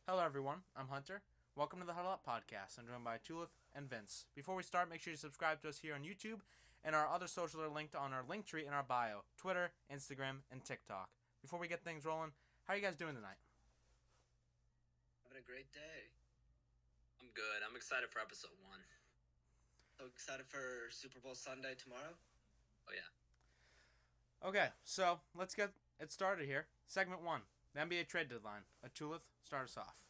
Hello, everyone. I'm Hunter. Welcome to the Huddle Up podcast. I'm joined by Tulip and Vince. Before we start, make sure you subscribe to us here on YouTube, and our other socials are linked on our link tree in our bio: Twitter, Instagram, and TikTok. Before we get things rolling, how are you guys doing tonight? Having a great day. I'm good. I'm excited for episode 1. So excited for Super Bowl Sunday tomorrow. Oh, yeah. Okay, so let's get it started here. Segment 1, the NBA trade deadline. Tulip, start us off.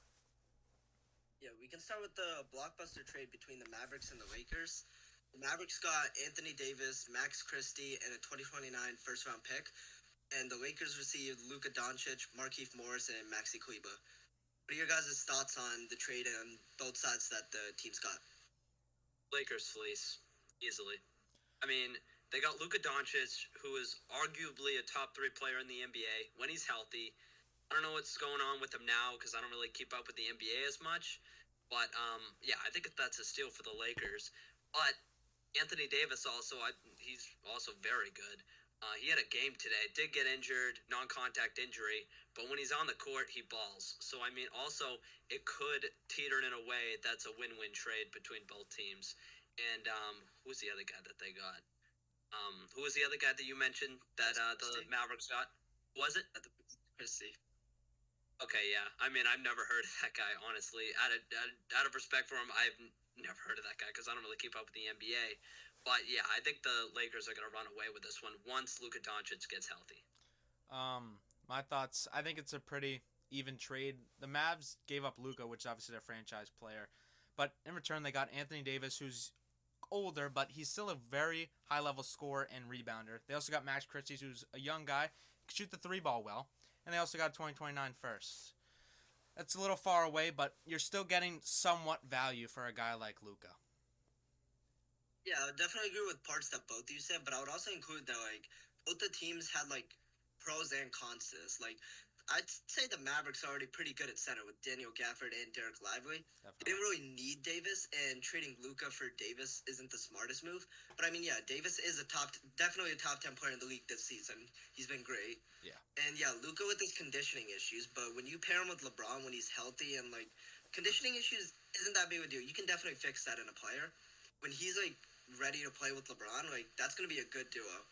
Yeah, we can start with the blockbuster trade between the Mavericks and the Lakers. The Mavericks got Anthony Davis, Max Christie, and a 2029 first-round pick. And the Lakers received Luka Doncic, Markieff Morris, and Maxi Kleber. What are your guys' thoughts on the trade and both sides that the teams got? Lakers fleece. Easily. I mean, they got Luka Doncic, who is arguably a top 3 player in the NBA when he's healthy. I don't know what's going on with him now because I don't really keep up with the NBA as much. But, yeah, I think that's a steal for the Lakers. But Anthony Davis also, he's also very good. He had a game today, did get injured, non-contact injury, but when he's on the court, he balls. So, I mean, also, it could teeter in a way that's a win-win trade between both teams. And who's the other guy that they got? Who was the other guy that you mentioned that the Mavericks got? Was it? Christie. Okay, yeah. I mean, I've never heard of that guy, honestly. Out of respect for him, I've never heard of that guy because I don't really keep up with the NBA. But, yeah, I think the Lakers are going to run away with this one once Luka Doncic gets healthy. My thoughts, I think it's a pretty even trade. The Mavs gave up Luka, which is obviously their franchise player. But in return, they got Anthony Davis, who's older, but he's still a very high-level scorer and rebounder. They also got Max Christie, who's a young guy, can shoot the three ball well. And they also got 2029 first. That's a little far away, but you're still getting somewhat value for a guy like Luka. Yeah, I would definitely agree with parts that both you said, but I would also include that, both the teams had, pros and cons to this. I'd say the Mavericks are already pretty good at center with Daniel Gafford and Derek Lively. Definitely. They didn't really need Davis, and trading Luka for Davis isn't the smartest move. But, I mean, yeah, Davis is definitely a top 10 player in the league this season. He's been great. Yeah. And, yeah, Luka with his conditioning issues, but when you pair him with LeBron when he's healthy and, conditioning issues isn't that big of a deal. You can definitely fix that in a player. When he's, ready to play with LeBron, that's going to be a good duo.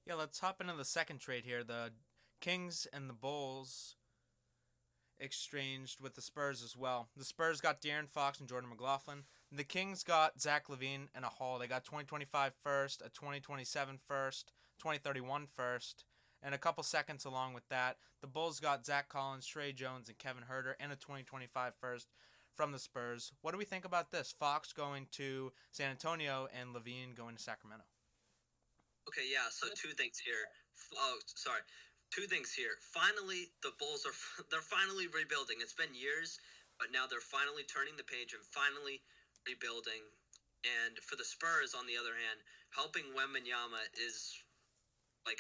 Yeah, let's hop into the second trade here. The Kings and the Bulls exchanged with the Spurs as well. The Spurs got De'Aaron Fox and Jordan McLaughlin. The Kings got Zach LaVine and a haul. They got 2025 first, a 2027 first, 2031 first, and a couple seconds along with that. The Bulls got Zach Collins, Trey Jones, and Kevin Huerter, and a 2025 first from the Spurs. What do we think about this? Fox going to San Antonio and LaVine going to Sacramento. Okay, yeah, so two things here. Oh, sorry. Two things here. Finally, the Bulls they're finally rebuilding. It's been years, but now they're finally turning the page and finally rebuilding. And for the Spurs, on the other hand, helping Wembanyama is 100%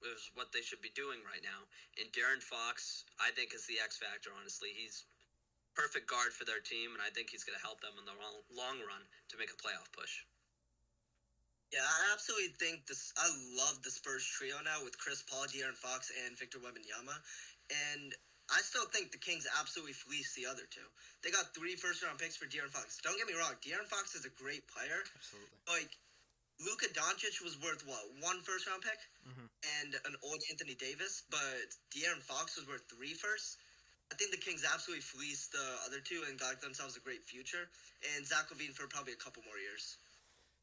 is what they should be doing right now. And De'Aaron Fox, I think, is the X factor, honestly. He's perfect guard for their team, and I think he's going to help them in the long run to make a playoff push. Yeah, I absolutely think this. I love the Spurs trio now with Chris Paul, De'Aaron Fox, and Victor Wembanyama, and I still think the Kings absolutely fleeced the other two. They got 3 first-round picks for De'Aaron Fox. Don't get me wrong, De'Aaron Fox is a great player. Absolutely. Luka Doncic was worth, 1 first-round pick? Mm-hmm. And an old Anthony Davis, but De'Aaron Fox was worth 3 firsts. I think the Kings absolutely fleeced the other two and got themselves a great future, and Zach LaVine for probably a couple more years.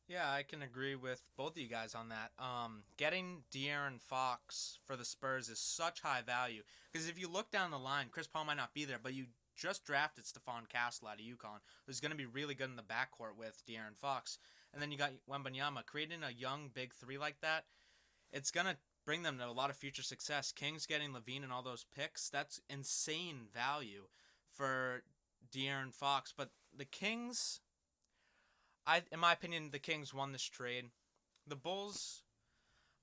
Yeah, I can agree with both of you guys on that. Getting De'Aaron Fox for the Spurs is such high value because if you look down the line, Chris Paul might not be there, but you just drafted Stephon Castle out of UConn, who's going to be really good in the backcourt with De'Aaron Fox, and then you got Wembanyama. Creating a young big three like that, it's going to bring them to a lot of future success. Kings getting LaVine and all those picks, that's insane value for De'Aaron Fox, but the Kings, in my opinion, the Kings won this trade. The Bulls,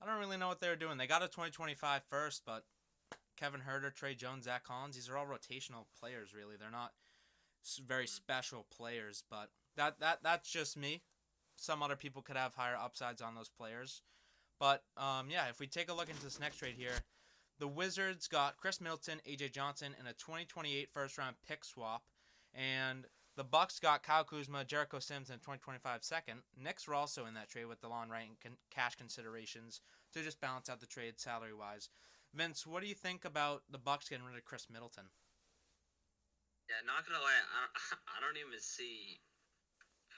I don't really know what they were doing. They got a 2025 first, but Kevin Huerter, Trey Jones, Zach Collins, these are all rotational players, really. They're not very special players, but that's just me. Some other people could have higher upsides on those players. But, yeah, if we take a look into this next trade here, the Wizards got Chris Middleton, AJ Johnson, and a 2028 first round pick swap, and the Bucks got Kyle Kuzma, Jericho Sims, and a 2025 second. Knicks were also in that trade with DeLon Wright and cash considerations to just balance out the trade salary wise. Vince, what do you think about the Bucks getting rid of Chris Middleton? Yeah, not gonna lie, I don't even see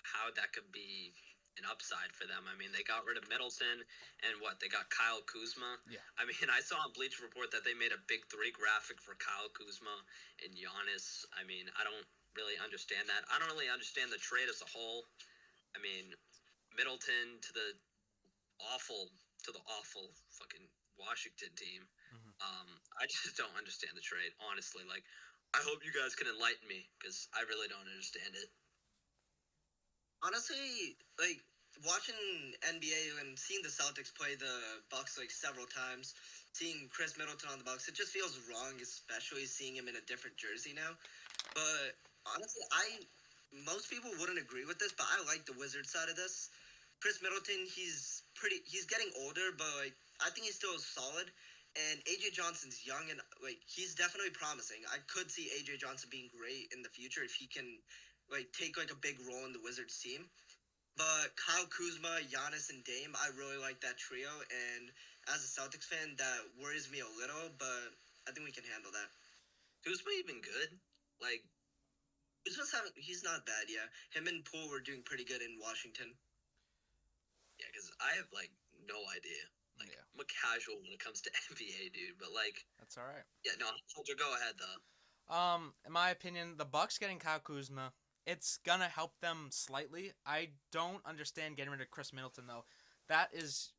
how that could be an upside for them. I mean, they got rid of Middleton, and they got Kyle Kuzma. Yeah. I mean, I saw on Bleacher Report that they made a big three graphic for Kyle Kuzma and Giannis. I mean, I don't really understand that. I don't really understand the trade as a whole. I mean, Middleton to the awful fucking Washington team. I just don't understand the trade, honestly. Like, I hope you guys can enlighten me because I really don't understand it. Honestly, like watching NBA and seeing the Celtics play the Bucks like several times, seeing Chris Middleton on the Bucks, it just feels wrong, especially seeing him in a different jersey now. But honestly, most people wouldn't agree with this, but I like the Wizards side of this. Chris Middleton, he's getting older, but like I think he's still solid. And AJ Johnson's young and like he's definitely promising. I could see AJ Johnson being great in the future if he can like take like a big role in the Wizards team. But Kyle Kuzma, Giannis, and Dame, I really like that trio. And as a Celtics fan, that worries me a little, but I think we can handle that. Kuzma even good? Like, he's not bad, yeah. Him and Poole were doing pretty good in Washington. Yeah, because I have like no idea. Like, yeah. I'm a casual when it comes to NBA, dude. But like, that's all right. Yeah, no, Soldier, go ahead though. In my opinion, the Bucks getting Kyle Kuzma, it's gonna help them slightly. I don't understand getting rid of Chris Middleton though. That is,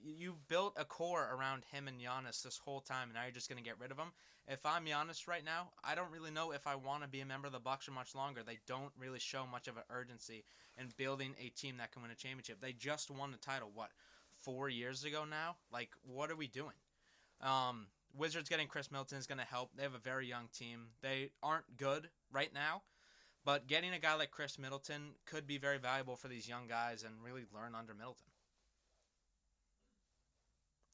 you've built a core around him and Giannis this whole time, and now you're just gonna get rid of him. If I'm Giannis right now, I don't really know if I want to be a member of the Bucks for much longer. They don't really show much of an urgency in building a team that can win a championship. They just won the title, 4 years ago now? Like, what are we doing? Wizards getting Chris Middleton is going to help. They have a very young team. They aren't good right now, but getting a guy like Chris Middleton could be very valuable for these young guys and really learn under Middleton.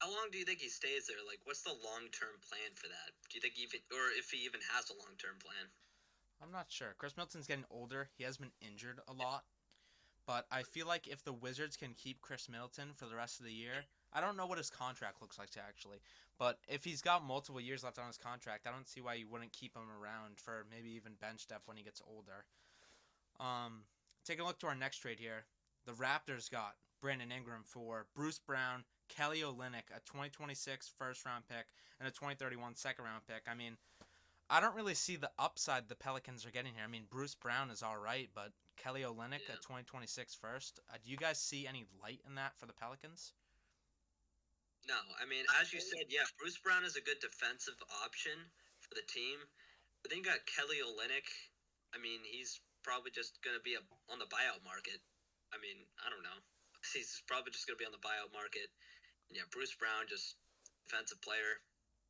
How long do you think he stays there? Like, what's the long-term plan for that? Do you think if he even has a long-term plan? I'm not sure. Chris Middleton's getting older. He has been injured a lot. But I feel like if the Wizards can keep Chris Middleton for the rest of the year, I don't know what his contract looks like actually, but if he's got multiple years left on his contract, I don't see why you wouldn't keep him around for maybe even bench depth when he gets older. Taking a look to our next trade here, the Raptors got Brandon Ingram for Bruce Brown, Kelly Olynyk, a 2026 first round pick, and a 2031 second round pick. I mean, I don't really see the upside the Pelicans are getting here. I mean, Bruce Brown is all right, but Kelly Olynyk, a 2026 first. Do you guys see any light in that for the Pelicans? No, I mean, as you said, yeah, Bruce Brown is a good defensive option for the team. But then you got Kelly Olynyk. I mean, he's probably just going to be on the buyout market. I mean, I don't know. He's probably just going to be on the buyout market. And yeah, Bruce Brown, just defensive player,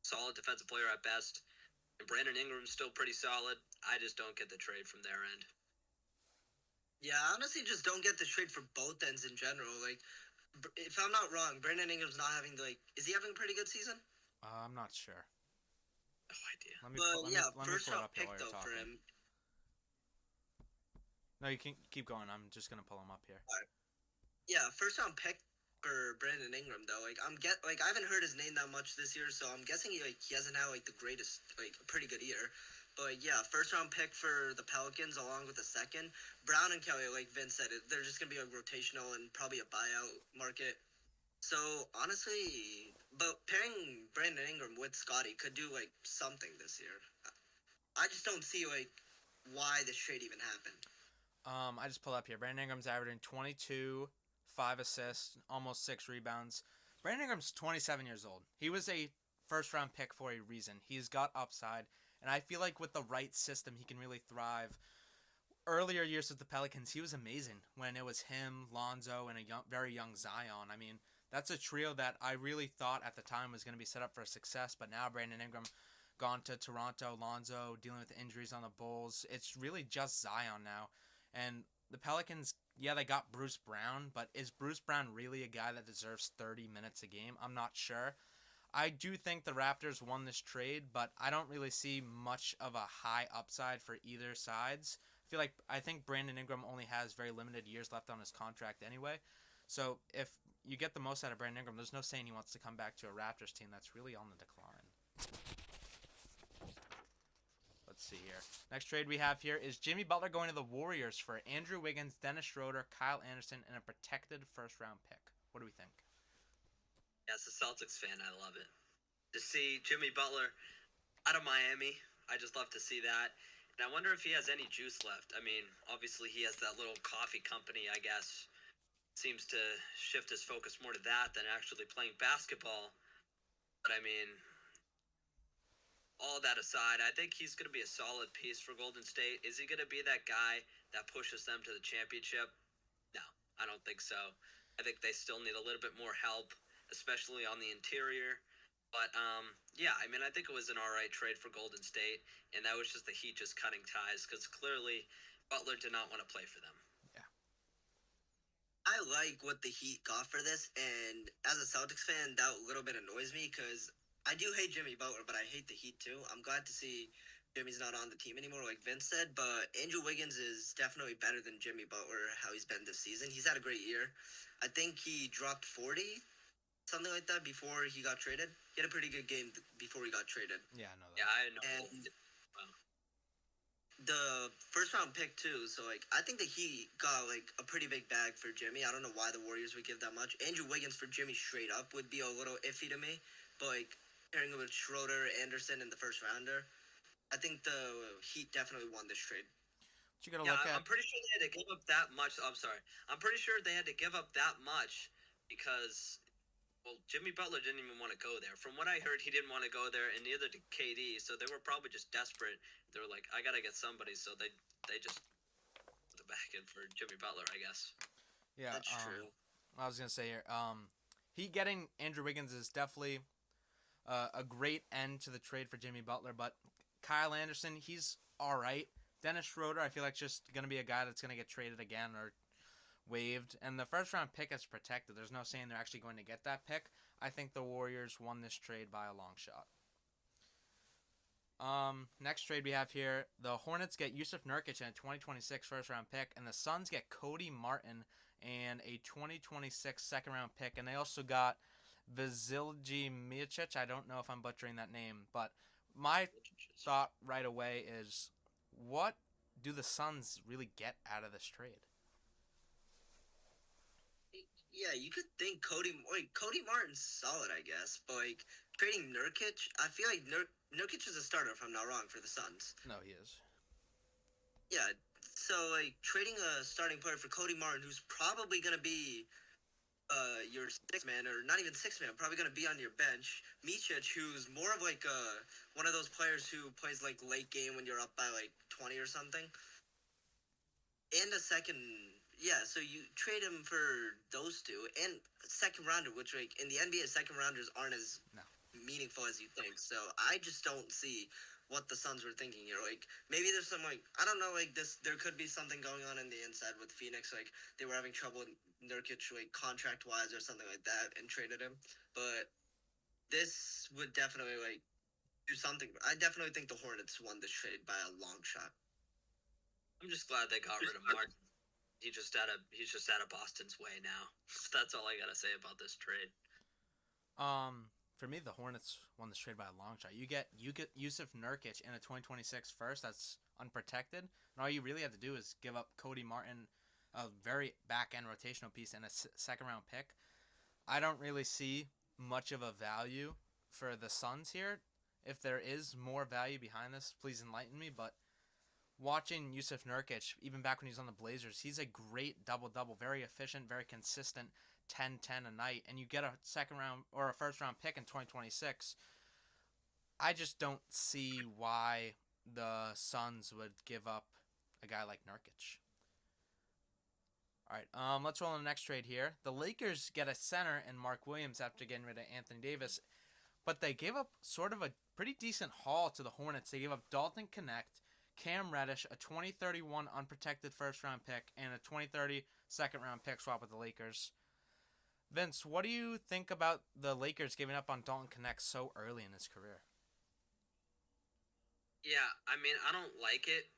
solid defensive player at best. And Brandon Ingram's still pretty solid. I just don't get the trade from their end. Yeah, I honestly just don't get the trade for both ends in general. Like, if I'm not wrong, Brandon Ingram's not having, is he having a pretty good season? I'm not sure. No idea. Let me pull it up pick, while though, you're talking. for him. No, you can keep going. I'm just going to pull him up here. Right. Yeah, first round pick for Brandon Ingram, though. I haven't heard his name that much this year, so I'm guessing he hasn't had, the greatest, a pretty good year. But yeah, first round pick for the Pelicans along with a second. Brown and Kelly, like Vince said, they're just going to be a rotational and probably a buyout market. So honestly, but pairing Brandon Ingram with Scotty could do something this year. I just don't see why this trade even happened. I just pulled up here. Brandon Ingram's averaging 22, 5 assists, almost 6 rebounds. Brandon Ingram's 27 years old. He was a first round pick for a reason. He's got upside. And I feel like with the right system, he can really thrive. Earlier years with the Pelicans, he was amazing when it was him, Lonzo, and a very young Zion. I mean, that's a trio that I really thought at the time was going to be set up for success. But now Brandon Ingram gone to Toronto, Lonzo dealing with injuries on the Bulls. It's really just Zion now. And the Pelicans, yeah, they got Bruce Brown, but is Bruce Brown really a guy that deserves 30 minutes a game? I'm not sure. I do think the Raptors won this trade, but I don't really see much of a high upside for either sides. I think Brandon Ingram only has very limited years left on his contract anyway. So if you get the most out of Brandon Ingram, there's no saying he wants to come back to a Raptors team that's really on the decline. Let's see here. Next trade we have here is Jimmy Butler going to the Warriors for Andrew Wiggins, Dennis Schroeder, Kyle Anderson, and a protected first-round pick. What do we think? As a Celtics fan, I love it. To see Jimmy Butler out of Miami, I just love to see that. And I wonder if he has any juice left. I mean, obviously he has that little coffee company, I guess. Seems to shift his focus more to that than actually playing basketball. But I mean, all that aside, I think he's going to be a solid piece for Golden State. Is he going to be that guy that pushes them to the championship? No, I don't think so. I think they still need a little bit more help, especially on the interior. But yeah, I mean, I think it was an all right trade for Golden State, and that was just the Heat just cutting ties because clearly Butler did not want to play for them. Yeah. I like what the Heat got for this, and as a Celtics fan, that little bit annoys me because I do hate Jimmy Butler, but I hate the Heat too. I'm glad to see Jimmy's not on the team anymore, like Vince said, but Andrew Wiggins is definitely better than Jimmy Butler, how he's been this season. He's had a great year. I think he dropped 40, something like that, before he got traded. He had a pretty good game before he got traded. Yeah, I know that. Yeah, I know. And the first round pick too, so like I think that he got like a pretty big bag for Jimmy. I don't know why the Warriors would give that much. Andrew Wiggins for Jimmy straight up would be a little iffy to me, but like pairing it with Schroeder, Anderson in the first rounder, I think the Heat definitely won this trade. But you gotta look at. I'm pretty sure they had to give up that much. I'm sorry. I'm pretty sure they had to give up that much because, well, Jimmy Butler didn't even want to go there. From what I heard, he didn't want to go there, and neither did KD. So they were probably just desperate. They were like, I gotta get somebody. So they just put the back in for Jimmy Butler, I guess. Yeah, That's true. I was gonna say here, he getting Andrew Wiggins is definitely a great end to the trade for Jimmy Butler, but Kyle Anderson, he's all right. Dennis Schroeder, I feel like just gonna be a guy that's gonna get traded again or waived, and the first round pick is protected. There's no saying they're actually going to get that pick. I think the Warriors won this trade by a long shot. Next trade we have here, the Hornets get Yusuf Nurkic and a 2026 first round pick, and the Suns get Cody Martin and a 2026 second round pick, and they also got Vasilije Micic. I don't know if I'm butchering that name, but my thought right away is, what do the Suns really get out of this trade? Yeah, you could think Cody Martin's solid, I guess, but like trading Nurkic, I feel like Nurkic is a starter if I'm not wrong for the Suns. No, he is. Yeah, so like trading a starting player for Cody Martin, who's probably gonna be your sixth man, or not even sixth man, probably gonna be on your bench. Micic, who's more of like one of those players who plays like late game when you're up by like 20 or something. And a second, yeah, so you trade him for those two and second rounder, which like in the NBA, second rounders aren't as meaningful as you think. So I just don't see what the Suns were thinking here. Like maybe there's some like I don't know, like this there could be something going on in the inside with Phoenix. Like they were having trouble with Nurkic like contract wise or something like that and traded him. But this would definitely like do something. I definitely think the Hornets won this trade by a long shot. I'm just glad they got rid of Martin. He's just out of Boston's way now. That's all I gotta say about this trade. For me, the Hornets won this trade by a long shot. You get Yusuf Nurkic in a 2026 first that's unprotected, and all you really have to do is give up Cody Martin, a very back end rotational piece, and a second round pick. I don't really see much of a value for the Suns here. If there is more value behind this, please enlighten me. But watching Yusuf Nurkic, even back when he was on the Blazers, he's a great double-double, very efficient, very consistent 10-10 a night, and you get a second round or a first round pick in 2026. I just don't see why the Suns would give up a guy like Nurkic. All right, let's roll on the next trade here. The Lakers get a center and Mark Williams after getting rid of Anthony Davis, but they gave up sort of a pretty decent haul to the Hornets. They gave up Dalton Connect, Cam Reddish, a 2031 unprotected first round pick, and a 2030 second round pick swap with the Lakers. Vince, what do you think about the Lakers giving up on Dalton Connect so early in his career? Yeah, I mean, I don't like it,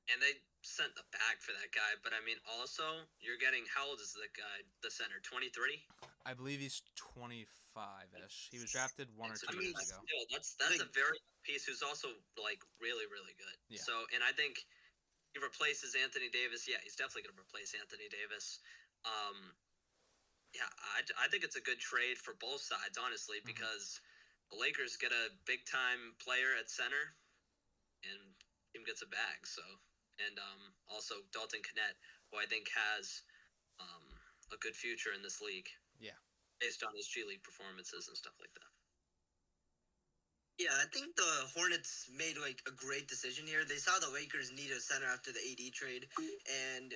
and they sent the bag for that guy. But I mean, also, you're getting how old is the guy, the center? 23. I believe he's 25-ish. He was drafted one or It's, two I mean, years ago. still, that's a very good piece who's also like really really good. Yeah. So, and I think he replaces Anthony Davis. Yeah, he's definitely going to replace Anthony Davis. Um, yeah, I think it's a good trade for both sides, honestly, because the Lakers get a big time player at center, and team gets a bag. So, and also Dalton Connect, who I think has um, a good future in this league. Yeah. Based on his G League performances and stuff like that. Yeah, I think the Hornets made like a great decision here. They saw the Lakers need a center after the AD trade, and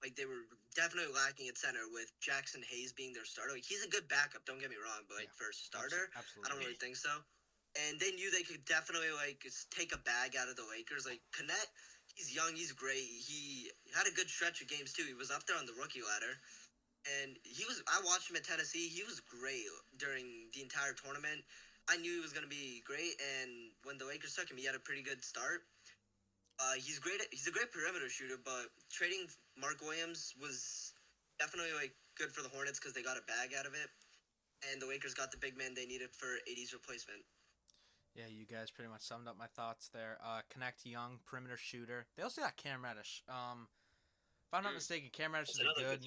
like they were definitely lacking at center with Jackson Hayes being their starter. Like he's a good backup, don't get me wrong, but like for a starter, Absolutely. I don't really think so. And they knew they could definitely like take a bag out of the Lakers. Like Connect, he's young, he's great. He had a good stretch of games too. He was up there on the rookie ladder. And he was. I watched him at Tennessee. He was great during the entire tournament. I knew he was going to be great, and when the Lakers took him, he had a pretty good start. He's great. He's a great perimeter shooter, but trading Mark Williams was definitely like good for the Hornets because they got a bag out of it, and the Lakers got the big man they needed for AD's replacement. Yeah, you guys pretty much summed up my thoughts there. Connect Young, perimeter shooter. They also got Cam Reddish. If I'm not mistaken, Cam Reddish is a good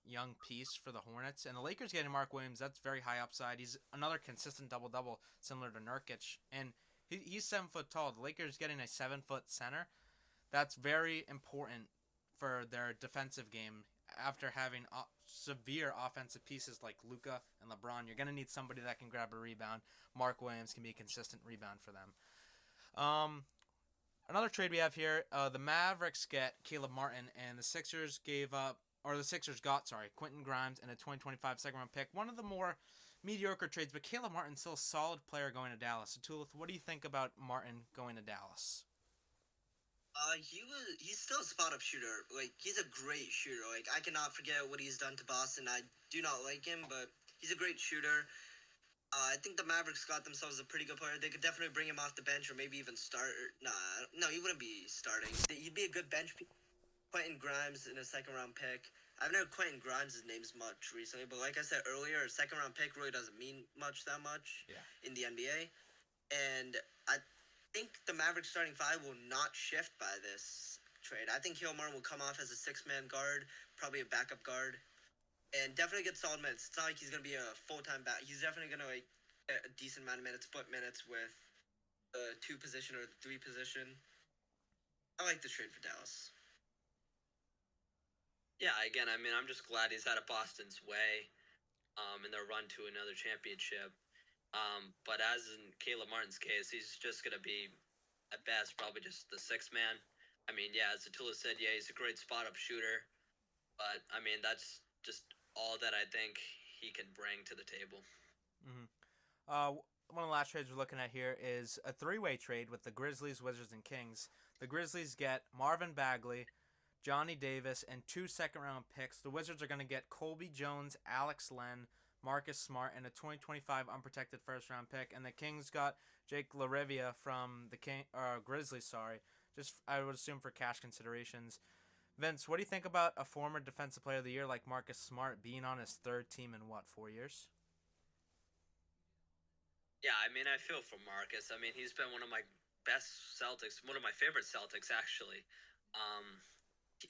young piece for the Hornets. And the Lakers getting Mark Williams, that's very high upside. He's another consistent double-double similar to Nurkic. And he's 7 foot tall. The Lakers getting a 7 foot center. That's very important for their defensive game. After having severe offensive pieces like Luka and LeBron, you're going to need somebody that can grab a rebound. Mark Williams can be a consistent rebound for them. Another trade we have here, the Mavericks get Caleb Martin, and the Sixers got Quentin Grimes and a 2025 second round pick. One of the more mediocre trades, but Caleb Martin's still a solid player going to Dallas. So, Tulith, what do you think about Martin going to Dallas? He's still a spot up shooter. Like he's a great shooter. Like I cannot forget what he's done to Boston. I do not like him, but he's a great shooter. I think the Mavericks got themselves a pretty good player. They could definitely bring him off the bench or maybe even start. No, he wouldn't be starting. He'd be a good bench piece. Quentin Grimes in a second round pick. I've never Quentin Grimes' names much recently, but like I said earlier, a second round pick really doesn't mean that much in the NBA. And I think the Mavericks starting five will not shift by this trade. I think Caleb Martin will come off as a 6-man guard, probably a backup guard, and definitely get solid minutes. It's not like he's gonna be a full-time back. He's definitely gonna like get a decent amount of minutes, split minutes with the 2 position or the 3 position. I like this trade for Dallas. Yeah, again, I mean, I'm just glad he's out of Boston's way, in their run to another championship. But as in Caleb Martin's case, he's just gonna be, at best, probably just the 6-man. I mean, yeah, as Atula said, yeah, he's a great spot up shooter, but I mean, that's just all that I think he can bring to the table. One of the last trades we're looking at here is a 3-way trade with the Grizzlies, Wizards, and Kings. The Grizzlies get Marvin Bagley, Johnny Davis, and 2 second-round picks. The Wizards are going to get Colby Jones, Alex Len, Marcus Smart, and a 2025 unprotected first-round pick. And the Kings got Jake LaRivia from the Grizzlies, just I would assume for cash considerations. Vince, what do you think about a former Defensive Player of the Year like Marcus Smart being on his 3rd team in, 4 years? Yeah, I mean, I feel for Marcus. I mean, he's been one of my best Celtics, one of my favorite Celtics, actually.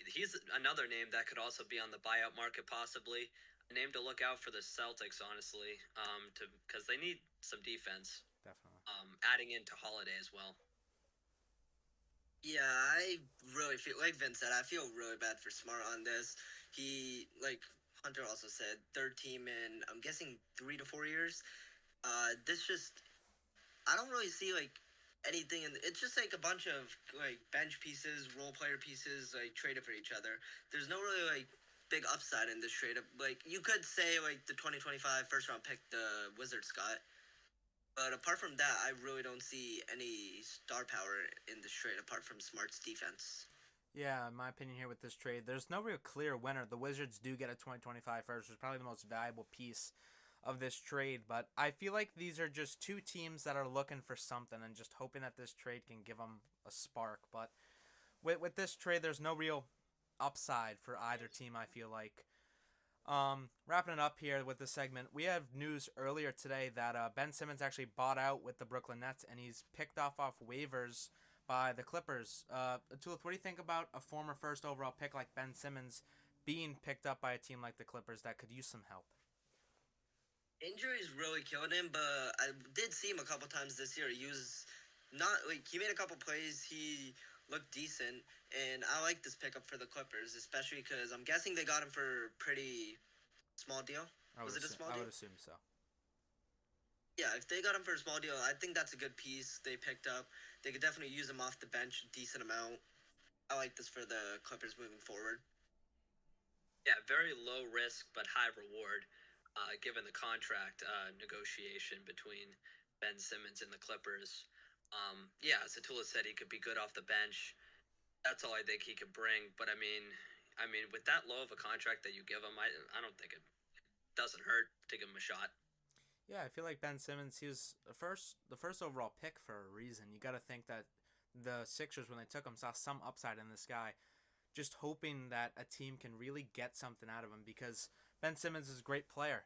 He's another name that could also be on the buyout market, possibly. A name to look out for the Celtics, honestly, because they need some defense. Definitely. Adding into Holiday as well. Yeah, I really feel like Vince said. I feel really bad for Smart on this. He, like Hunter also said, 3rd team in I'm guessing 3 to 4 years. This just I don't really see like anything it's just like a bunch of like bench pieces, role player pieces like traded for each other. There's no really like big upside in this trade. Like you could say like the 2025 first round pick the Wizards got. But apart from that, I really don't see any star power in this trade apart from Smart's defense. Yeah, in my opinion here with this trade, there's no real clear winner. The Wizards do get a 2025 first, which is probably the most valuable piece of this trade, but I feel like these are just two teams that are looking for something and just hoping that this trade can give them a spark. But with this trade, there's no real upside for either team, I feel like. Wrapping it up here with this segment, we have news earlier today that Ben Simmons actually bought out with the Brooklyn Nets, and he's picked off waivers by the Clippers. Tulip, what do you think about a former first overall pick like Ben Simmons being picked up by a team like the Clippers that could use some help? Injuries really killed him, but I did see him a couple times this year. He was not like he made a couple plays. He looked decent, and I like this pickup for the Clippers, especially because I'm guessing they got him for pretty small deal. Was it a small I deal? would assume so. Yeah, if they got him for a small deal, I think that's a good piece they picked up. They could definitely use him off the bench a decent amount. I like this for the Clippers moving forward. Yeah, very low risk but high reward, given the contract negotiation between Ben Simmons and the Clippers. Yeah, as Atula said, he could be good off the bench. That's all I think he could bring. But I mean, with that low of a contract that you give him, I don't think it doesn't hurt to give him a shot. Yeah, I feel like Ben Simmons, he was the first overall pick for a reason. You got to think that the Sixers, when they took him, saw some upside in this guy, just hoping that a team can really get something out of him because Ben Simmons is a great player.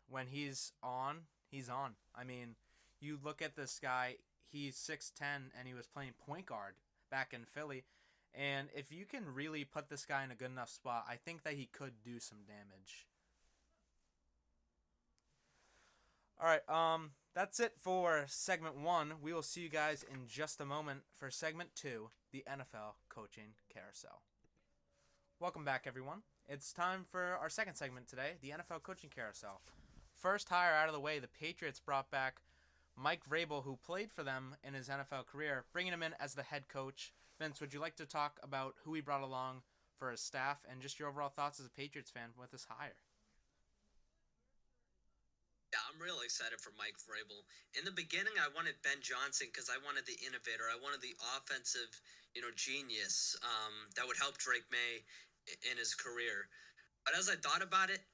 When he's on, he's on. I mean, you look at this guy, he's 6'10", and he was playing point guard back in Philly. And if you can really put this guy in a good enough spot, I think that he could do some damage. All right, that's it for segment 1. We will see you guys in just a moment for segment 2, the NFL coaching carousel. Welcome back, everyone. It's time for our second segment today, the NFL coaching carousel. First hire out of the way, the Patriots brought back Mike Vrabel, who played for them in his NFL career, bringing him in as the head coach. Vince, would you like to talk about who he brought along for his staff and just your overall thoughts as a Patriots fan with this hire? Yeah, I'm really excited for Mike Vrabel. In the beginning, I wanted Ben Johnson because I wanted the innovator. I wanted the offensive, genius that would help Drake May in his career. But as I thought about it,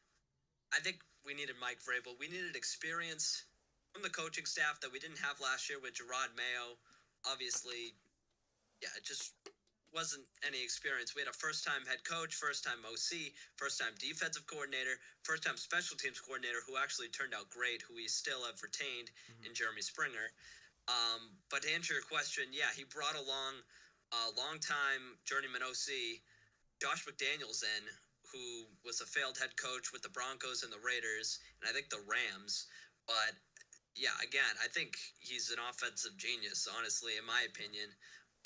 I think we needed Mike Vrabel. We needed experience from the coaching staff that we didn't have last year with Gerard Mayo. Obviously, yeah, it just wasn't any experience. We had a first-time head coach, first-time OC, first-time defensive coordinator, first-time special teams coordinator who actually turned out great, who we still have retained in Jeremy Springer. But to answer your question, yeah, he brought along a long-time journeyman OC, Josh McDaniels, who was a failed head coach with the Broncos and the Raiders, and I think the Rams. But yeah, again, I think he's an offensive genius, honestly, in my opinion.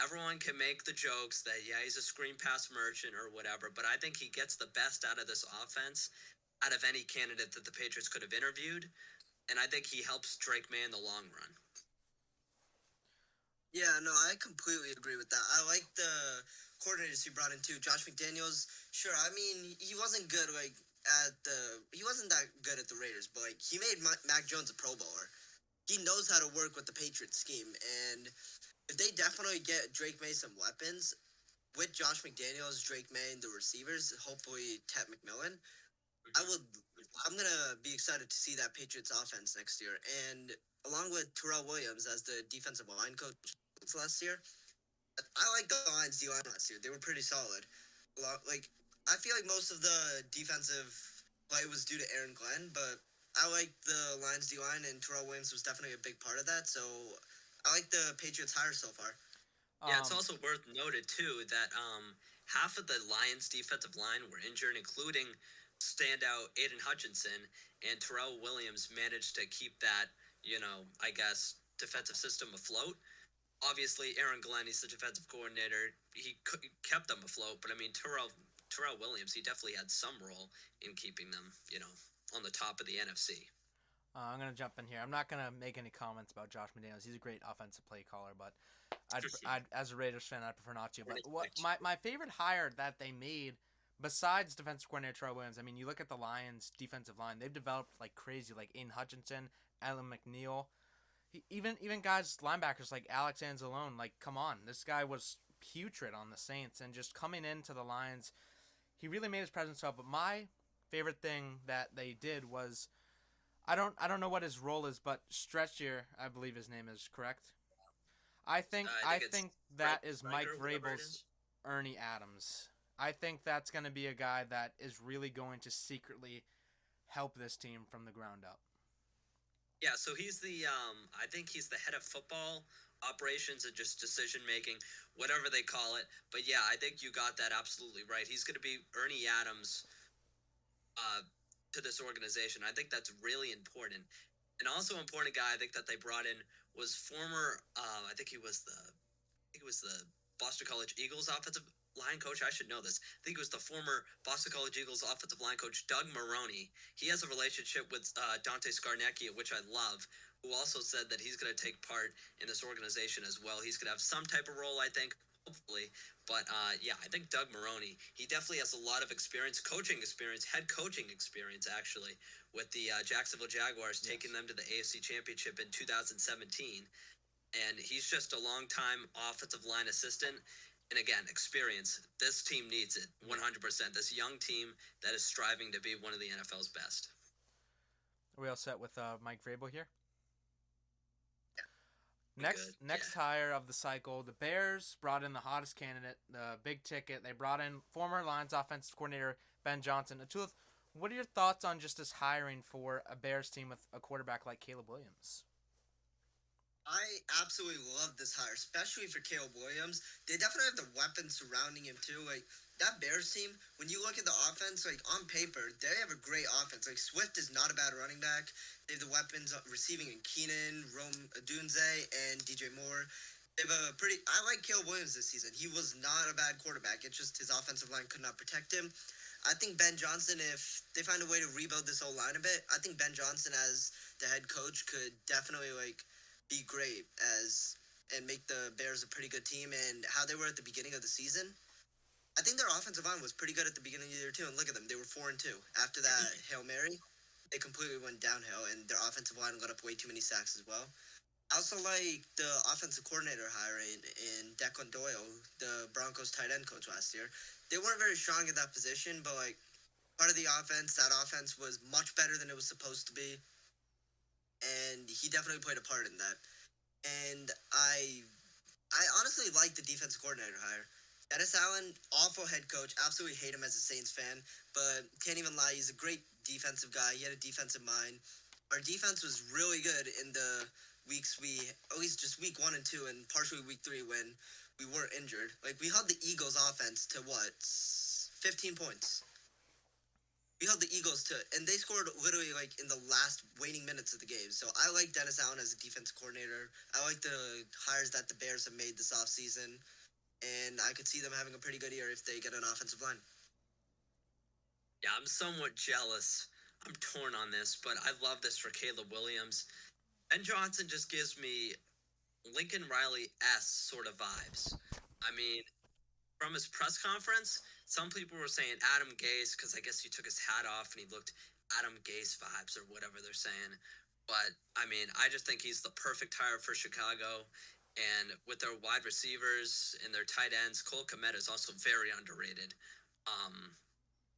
Everyone can make the jokes that, yeah, he's a screen pass merchant or whatever, but I think he gets the best out of this offense out of any candidate that the Patriots could have interviewed, and I think he helps Drake May in the long run. Yeah, no, I completely agree with that. I like the coordinators he brought in too. Josh McDaniels, sure. I mean, he wasn't good he wasn't that good at the Raiders, but like he made Mac Jones a Pro Bowler. He knows how to work with the Patriots scheme, and if they definitely get Drake May some weapons with Josh McDaniels, Drake May, and the receivers, hopefully Ted McMillan, I'm gonna be excited to see that Patriots offense next year, and along with Terrell Williams as the defensive line coach last year. I like the Lions D line last year. They were pretty solid. Like I feel like most of the defensive play was due to Aaron Glenn, but I like the Lions D line, and Terrell Williams was definitely a big part of that. So I like the Patriots hire so far. Yeah, it's also worth noted too that half of the Lions defensive line were injured, including standout Aiden Hutchinson, and Terrell Williams managed to keep that, I guess, defensive system afloat. Obviously, Aaron Glenn, he's the defensive coordinator. He kept them afloat, but I mean, Terrell Williams, he definitely had some role in keeping them, on the top of the NFC. I'm going to jump in here. I'm not going to make any comments about Josh McDaniels. He's a great offensive play caller, but I'd as a Raiders fan, I'd prefer not to. But my favorite hire that they made, besides defensive coordinator Terrell Williams, I mean, you look at the Lions' defensive line. They've developed like crazy, like Aiden Hutchinson, Alan McNeil. Even guys, linebackers like Alex Anzalone, like, come on. This guy was putrid on the Saints, and just coming into the Lions, he really made his presence felt. But my favorite thing that they did was I don't know what his role is, but Stretchier, I believe his name is correct. I think I I think it's think that is Mike Riker, whatever it Vrabel's is. Ernie Adams. I think that's going to be a guy that is really going to secretly help this team from the ground up. Yeah, so he's the I think he's the head of football operations and just decision making, whatever they call it. But yeah, I think you got that absolutely right. He's going to be Ernie Adams uh, to this organization. I think that's really important. An also important guy I think that they brought in was former I think he was the Boston College Eagles offensive line coach. I should know this. I think it was the former Boston College Eagles offensive line coach, Doug Maroney. He has a relationship with Dante Scarnecchia, which I love, who also said that he's going to take part in this organization as well. He's going to have some type of role, I think, hopefully. But yeah, I think Doug Maroney, he definitely has a lot of experience, coaching experience, head coaching experience, actually, with the Jacksonville Jaguars, taking them to the AFC Championship in 2017. And he's just a long-time offensive line assistant. And again, experience. This team needs it 100%. This young team that is striving to be one of the NFL's best. Are we all set with Mike Vrabel here? I'm Next good. next hire of the cycle, the Bears brought in the hottest candidate, the big ticket. They brought in former Lions offensive coordinator Ben Johnson. Atulith, what are your thoughts on just this hiring for a Bears team with a quarterback like Caleb Williams? I absolutely love this hire, especially for Caleb Williams. They definitely have the weapons surrounding him too. Like that Bears team, when you look at the offense, like on paper, they have a great offense. Like Swift is not a bad running back. They have the weapons receiving in Keenan, Rome Odunze, and DJ Moore. They have a pretty. I like Caleb Williams this season. He was not a bad quarterback. It's just his offensive line could not protect him. I think Ben Johnson, if they find a way to rebuild this whole line a bit, I think Ben Johnson as the head coach could definitely be great as and make the Bears a pretty good team. And how they were at the beginning of the season, I think their offensive line was pretty good at the beginning of the year too. And look at them, they were 4-2 after that Hail Mary. They completely went downhill, and their offensive line got up way too many sacks as well. I also like the offensive coordinator hiring in Declan Doyle, the Broncos tight end coach last year. They weren't very strong at that position, but part of the offense, that offense was much better than it was supposed to be, and he definitely played a part in that. And I honestly like the defensive coordinator hire. Dennis Allen, awful head coach. Absolutely hate him as a Saints fan, but can't even lie. He's a great defensive guy. He had a defensive mind. Our defense was really good in the weeks at least just week 1 and 2, and partially week 3 when we weren't injured. Like we held the Eagles offense to 15 points. We held the Eagles to, and they scored literally in the last waning minutes of the game. So I like Dennis Allen as a defense coordinator. I like the hires that the Bears have made this offseason, and I could see them having a pretty good year if they get an offensive line. Yeah, I'm somewhat jealous. I'm torn on this, but I love this for Caleb Williams. Ben Johnson just gives me Lincoln Riley-esque sort of vibes. I mean, from his press conference, some people were saying Adam Gase because I guess he took his hat off and he looked Adam Gase vibes or whatever they're saying. But, I mean, I just think he's the perfect hire for Chicago. And with their wide receivers and their tight ends, Cole Kmet is also very underrated.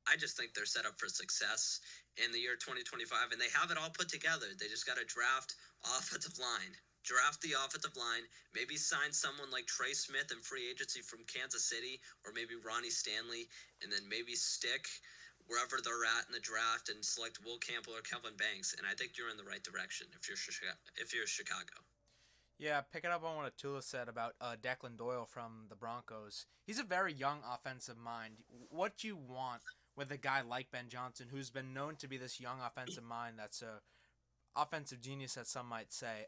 I just think they're set up for success in the year 2025, and they have it all put together. They just got to draft offensive line. Draft the offensive line, maybe sign someone like Trey Smith in free agency from Kansas City, or maybe Ronnie Stanley, and then maybe stick wherever they're at in the draft and select Will Campbell or Kelvin Banks. And I think you're in the right direction if you're Chicago. Yeah, picking up on what Atula said about Declan Doyle from the Broncos. He's a very young offensive mind. What you want with a guy like Ben Johnson, who's been known to be this young offensive mind that's a offensive genius, as some might say.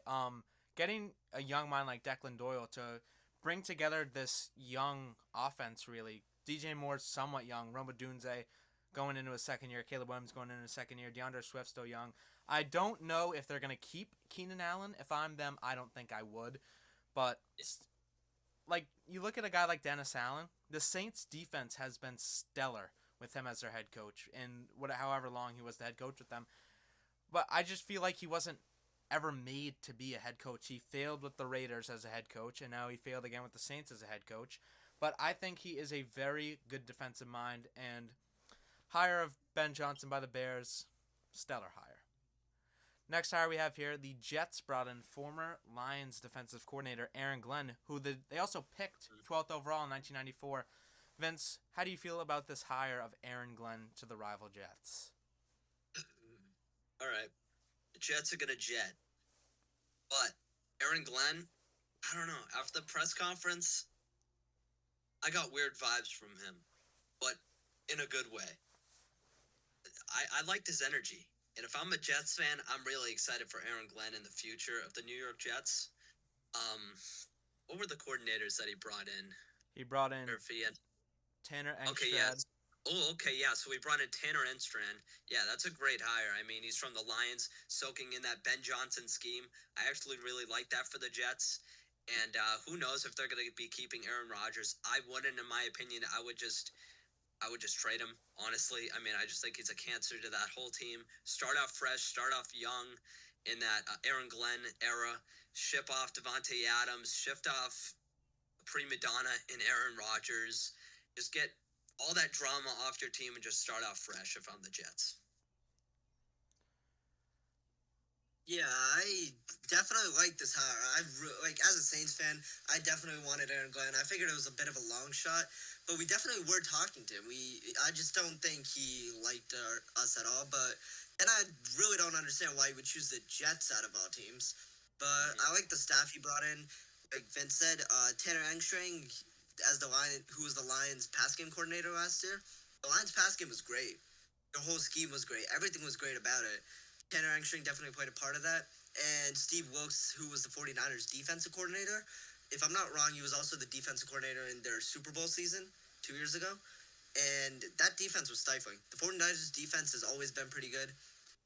Getting a young mind like Declan Doyle to bring together this young offense, really. DJ Moore's somewhat young. Rome Odunze going into his second year. Caleb Williams going into his second year. DeAndre Swift still young. I don't know if they're going to keep Keenan Allen. If I'm them, I don't think I would. But, you look at a guy like Dennis Allen, the Saints' defense has been stellar with him as their head coach, and however long he was the head coach with them. But I just feel like he wasn't ever made to be a head coach. He failed with the Raiders as a head coach, and now he failed again with the Saints as a head coach. but I think he is a very good defensive mind, and hire of Ben Johnson by the Bears, stellar hire. Next hire we have here, the Jets brought in former Lions defensive coordinator Aaron Glenn, who they also picked 12th overall in 1994. Vince, how do you feel about this hire of Aaron Glenn to the rival Jets? All right, the Jets are gonna jet, but Aaron Glenn, I don't know. After the press conference, I got weird vibes from him, but in a good way. I liked his energy. And if I'm a Jets fan, I'm really excited for Aaron Glenn in the future of the New York Jets. Um, what were the coordinators that he brought in? He brought in Tanner Engstrad. Okay, yeah. Oh, okay, yeah. So we brought in Tanner Engstrand. Yeah, that's a great hire. I mean, he's from the Lions, soaking in that Ben Johnson scheme. I actually really like that for the Jets. And who knows if they're going to be keeping Aaron Rodgers? I wouldn't, in my opinion. I would just trade him. Honestly, I mean, I just think he's a cancer to that whole team. Start off fresh, start off young, in that Aaron Glenn era. Ship off Devontae Adams, shift off prima donna in Aaron Rodgers. Just get all that drama off your team and just start off fresh if I'm the Jets. Yeah, I definitely like this hire. As a Saints fan, I definitely wanted Aaron Glenn. I figured it was a bit of a long shot, but we definitely were talking to him. I just don't think he liked us at all. But and I really don't understand why he would choose the Jets out of all teams. But I like the staff he brought in. Like Vince said, Tanner Engstrand as who was the Lions pass game coordinator last year. The Lions pass game was great. The whole scheme was great. Everything was great about it. Tanner Engstrand definitely played a part of that. And Steve Wilkes, who was the 49ers defensive coordinator, if I'm not wrong, he was also the defensive coordinator in their Super Bowl season 2 years ago. And that defense was stifling. The 49ers defense has always been pretty good.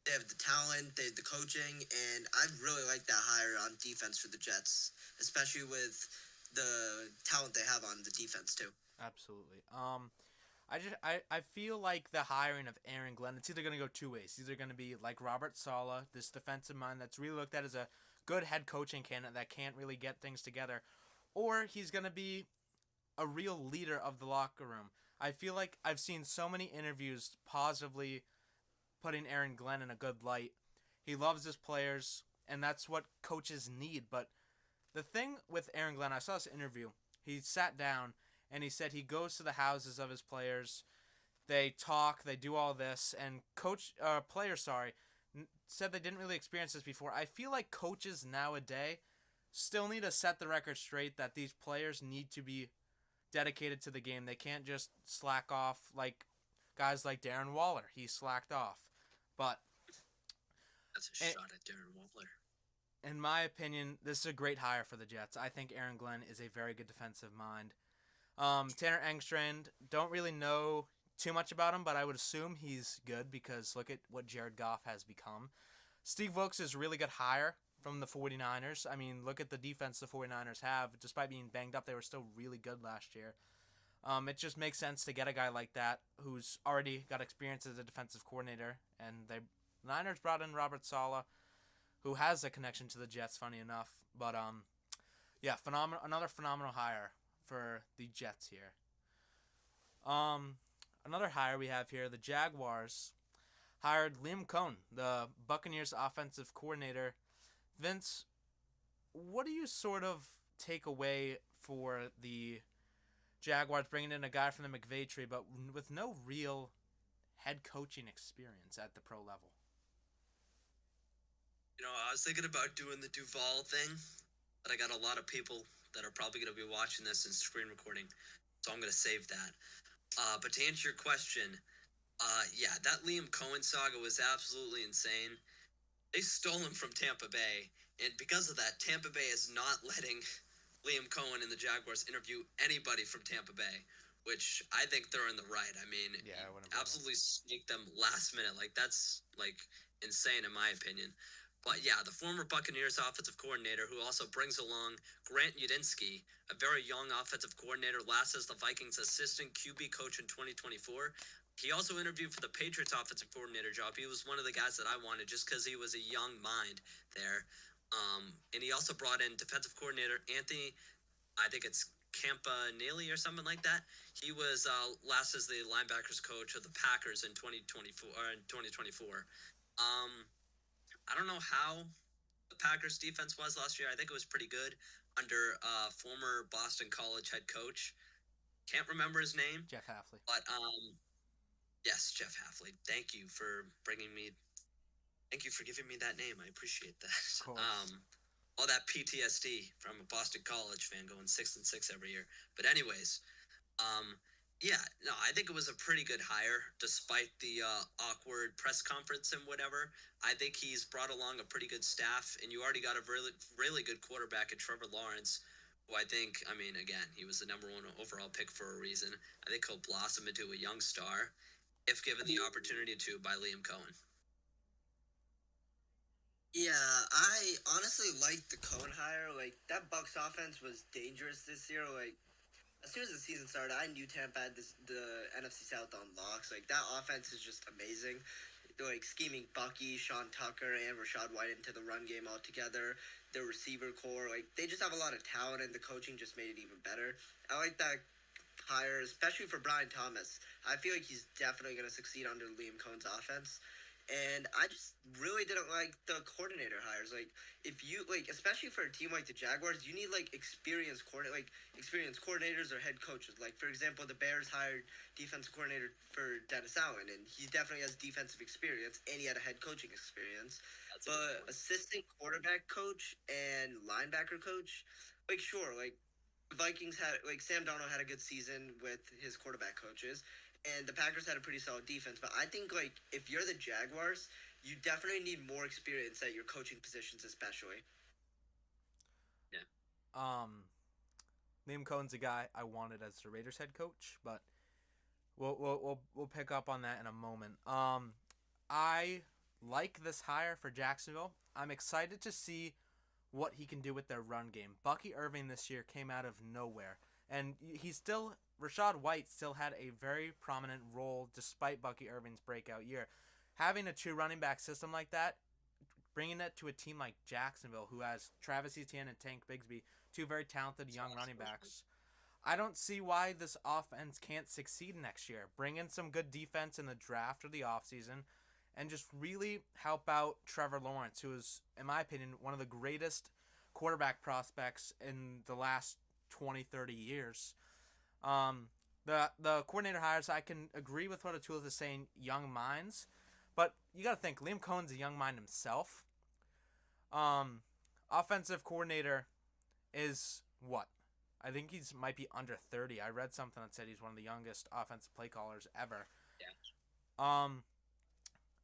They have the talent, they have the coaching, and I really like that hire on defense for the Jets, especially with the talent they have on the defense too. Absolutely. I feel like the hiring of Aaron Glenn, it's either going to go two ways. It's either going to be like Robert Saleh, this defensive mind that's really looked at as a good head coaching candidate that can't really get things together, or he's going to be a real leader of the locker room. I feel like I've seen so many interviews positively putting Aaron Glenn in a good light. He loves his players, and that's what coaches need. But the thing with Aaron Glenn, I saw this interview. He sat down and he said he goes to the houses of his players. They talk, they do all this, and players said they didn't really experience this before. I feel like coaches nowadays still need to set the record straight that these players need to be dedicated to the game. They can't just slack off like guys like Darren Waller. He slacked off. But that's a shot at Darren Waller. In my opinion, this is a great hire for the Jets. I think Aaron Glenn is a very good defensive mind. Tanner Engstrand, don't really know too much about him, but I would assume he's good because look at what Jared Goff has become. Steve Wilkes is a really good hire from the 49ers. I mean, look at the defense the 49ers have. Despite being banged up, they were still really good last year. It just makes sense to get a guy like that who's already got experience as a defensive coordinator. And the Niners brought in Robert Saleh, who has a connection to the Jets, funny enough. But, yeah, another phenomenal hire for the Jets here. Another hire we have here, the Jaguars hired Liam Cohen, the Buccaneers offensive coordinator. Vince, what do you sort of take away for the Jaguars bringing in a guy from the McVay tree, but with no real head coaching experience at the pro level? You know, I was thinking about doing the Duval thing, but I got a lot of people that are probably going to be watching this in screen recording, so I'm going to save that. But to answer your question, yeah, that Liam Cohen saga was absolutely insane. They stole him from Tampa Bay, and because of that, Tampa Bay is not letting Liam Cohen and the Jaguars interview anybody from Tampa Bay, which I think they're in the right. I mean, yeah, I absolutely sneak them last minute. Like, that's, like, insane in my opinion. But yeah, the former Buccaneers offensive coordinator, who also brings along Grant Udinski, a very young offensive coordinator, last as the Vikings' assistant QB coach in 2024. He also interviewed for the Patriots offensive coordinator job. He was one of the guys that I wanted just because he was a young mind there. And he also brought in defensive coordinator Anthony, I think it's Campanelli or something like that. He was last as the linebackers coach of the Packers in 2024. I don't know how the Packers defense was last year. I think it was pretty good under former Boston College head coach. Can't remember his name. Jeff Hafley. But yes, Jeff Hafley. Thank you for giving me that name. I appreciate that. Of course. All that PTSD from a Boston College fan going 6-6 every year. But anyways, I think it was a pretty good hire despite the awkward press conference and whatever. I think he's brought along a pretty good staff, and you already got a really, really good quarterback in Trevor Lawrence, who I think, again, he was the number 1 overall pick for a reason. I think he'll blossom into a young star if given the opportunity to by Liam Cohen. Yeah, I honestly liked the Cohen hire. Like, that Bucs offense was dangerous this year. Like, as soon as the season started, I knew Tampa had the NFC South on locks. Like, that offense is just amazing. Like, scheming Bucky, Sean Tucker, and Rachaad White into the run game altogether. The receiver core, like, they just have a lot of talent, and the coaching just made it even better. I like that hire, especially for Brian Thomas. I feel like he's definitely going to succeed under Liam Cohen's offense. And I just really didn't like the coordinator hires. Like, if you especially for a team like the Jaguars, you need experienced coordinators or head coaches. Like, for example, the Bears hired defensive coordinator for Dennis Allen, and he definitely has defensive experience, and he had a head coaching experience. But assistant quarterback coach and linebacker coach, sure, Vikings had Sam Darnold had a good season with his quarterback coaches. And the Packers had a pretty solid defense. But I think, if you're the Jaguars, you definitely need more experience at your coaching positions, especially. Yeah. Liam Cohen's a guy I wanted as the Raiders head coach, but we'll pick up on that in a moment. I like this hire for Jacksonville. I'm excited to see what he can do with their run game. Bucky Irving this year came out of nowhere, and Rachaad White still had a very prominent role despite Bucky Irving's breakout year. Having a 2 running back system like that, bringing it to a team like Jacksonville, who has Travis Etienne and Tank Bigsby, 2 very talented young running backs, I don't see why this offense can't succeed next year. Bring in some good defense in the draft or the offseason, and just really help out Trevor Lawrence, who is, in my opinion, one of the greatest quarterback prospects in the last 20, 30 years. The coordinator hires, I can agree with what Atula is saying, young minds, but you got to think Liam Cohen's a young mind himself. Offensive coordinator is what? I think he's might be under 30. I read something that said he's one of the youngest offensive play callers ever. Yeah.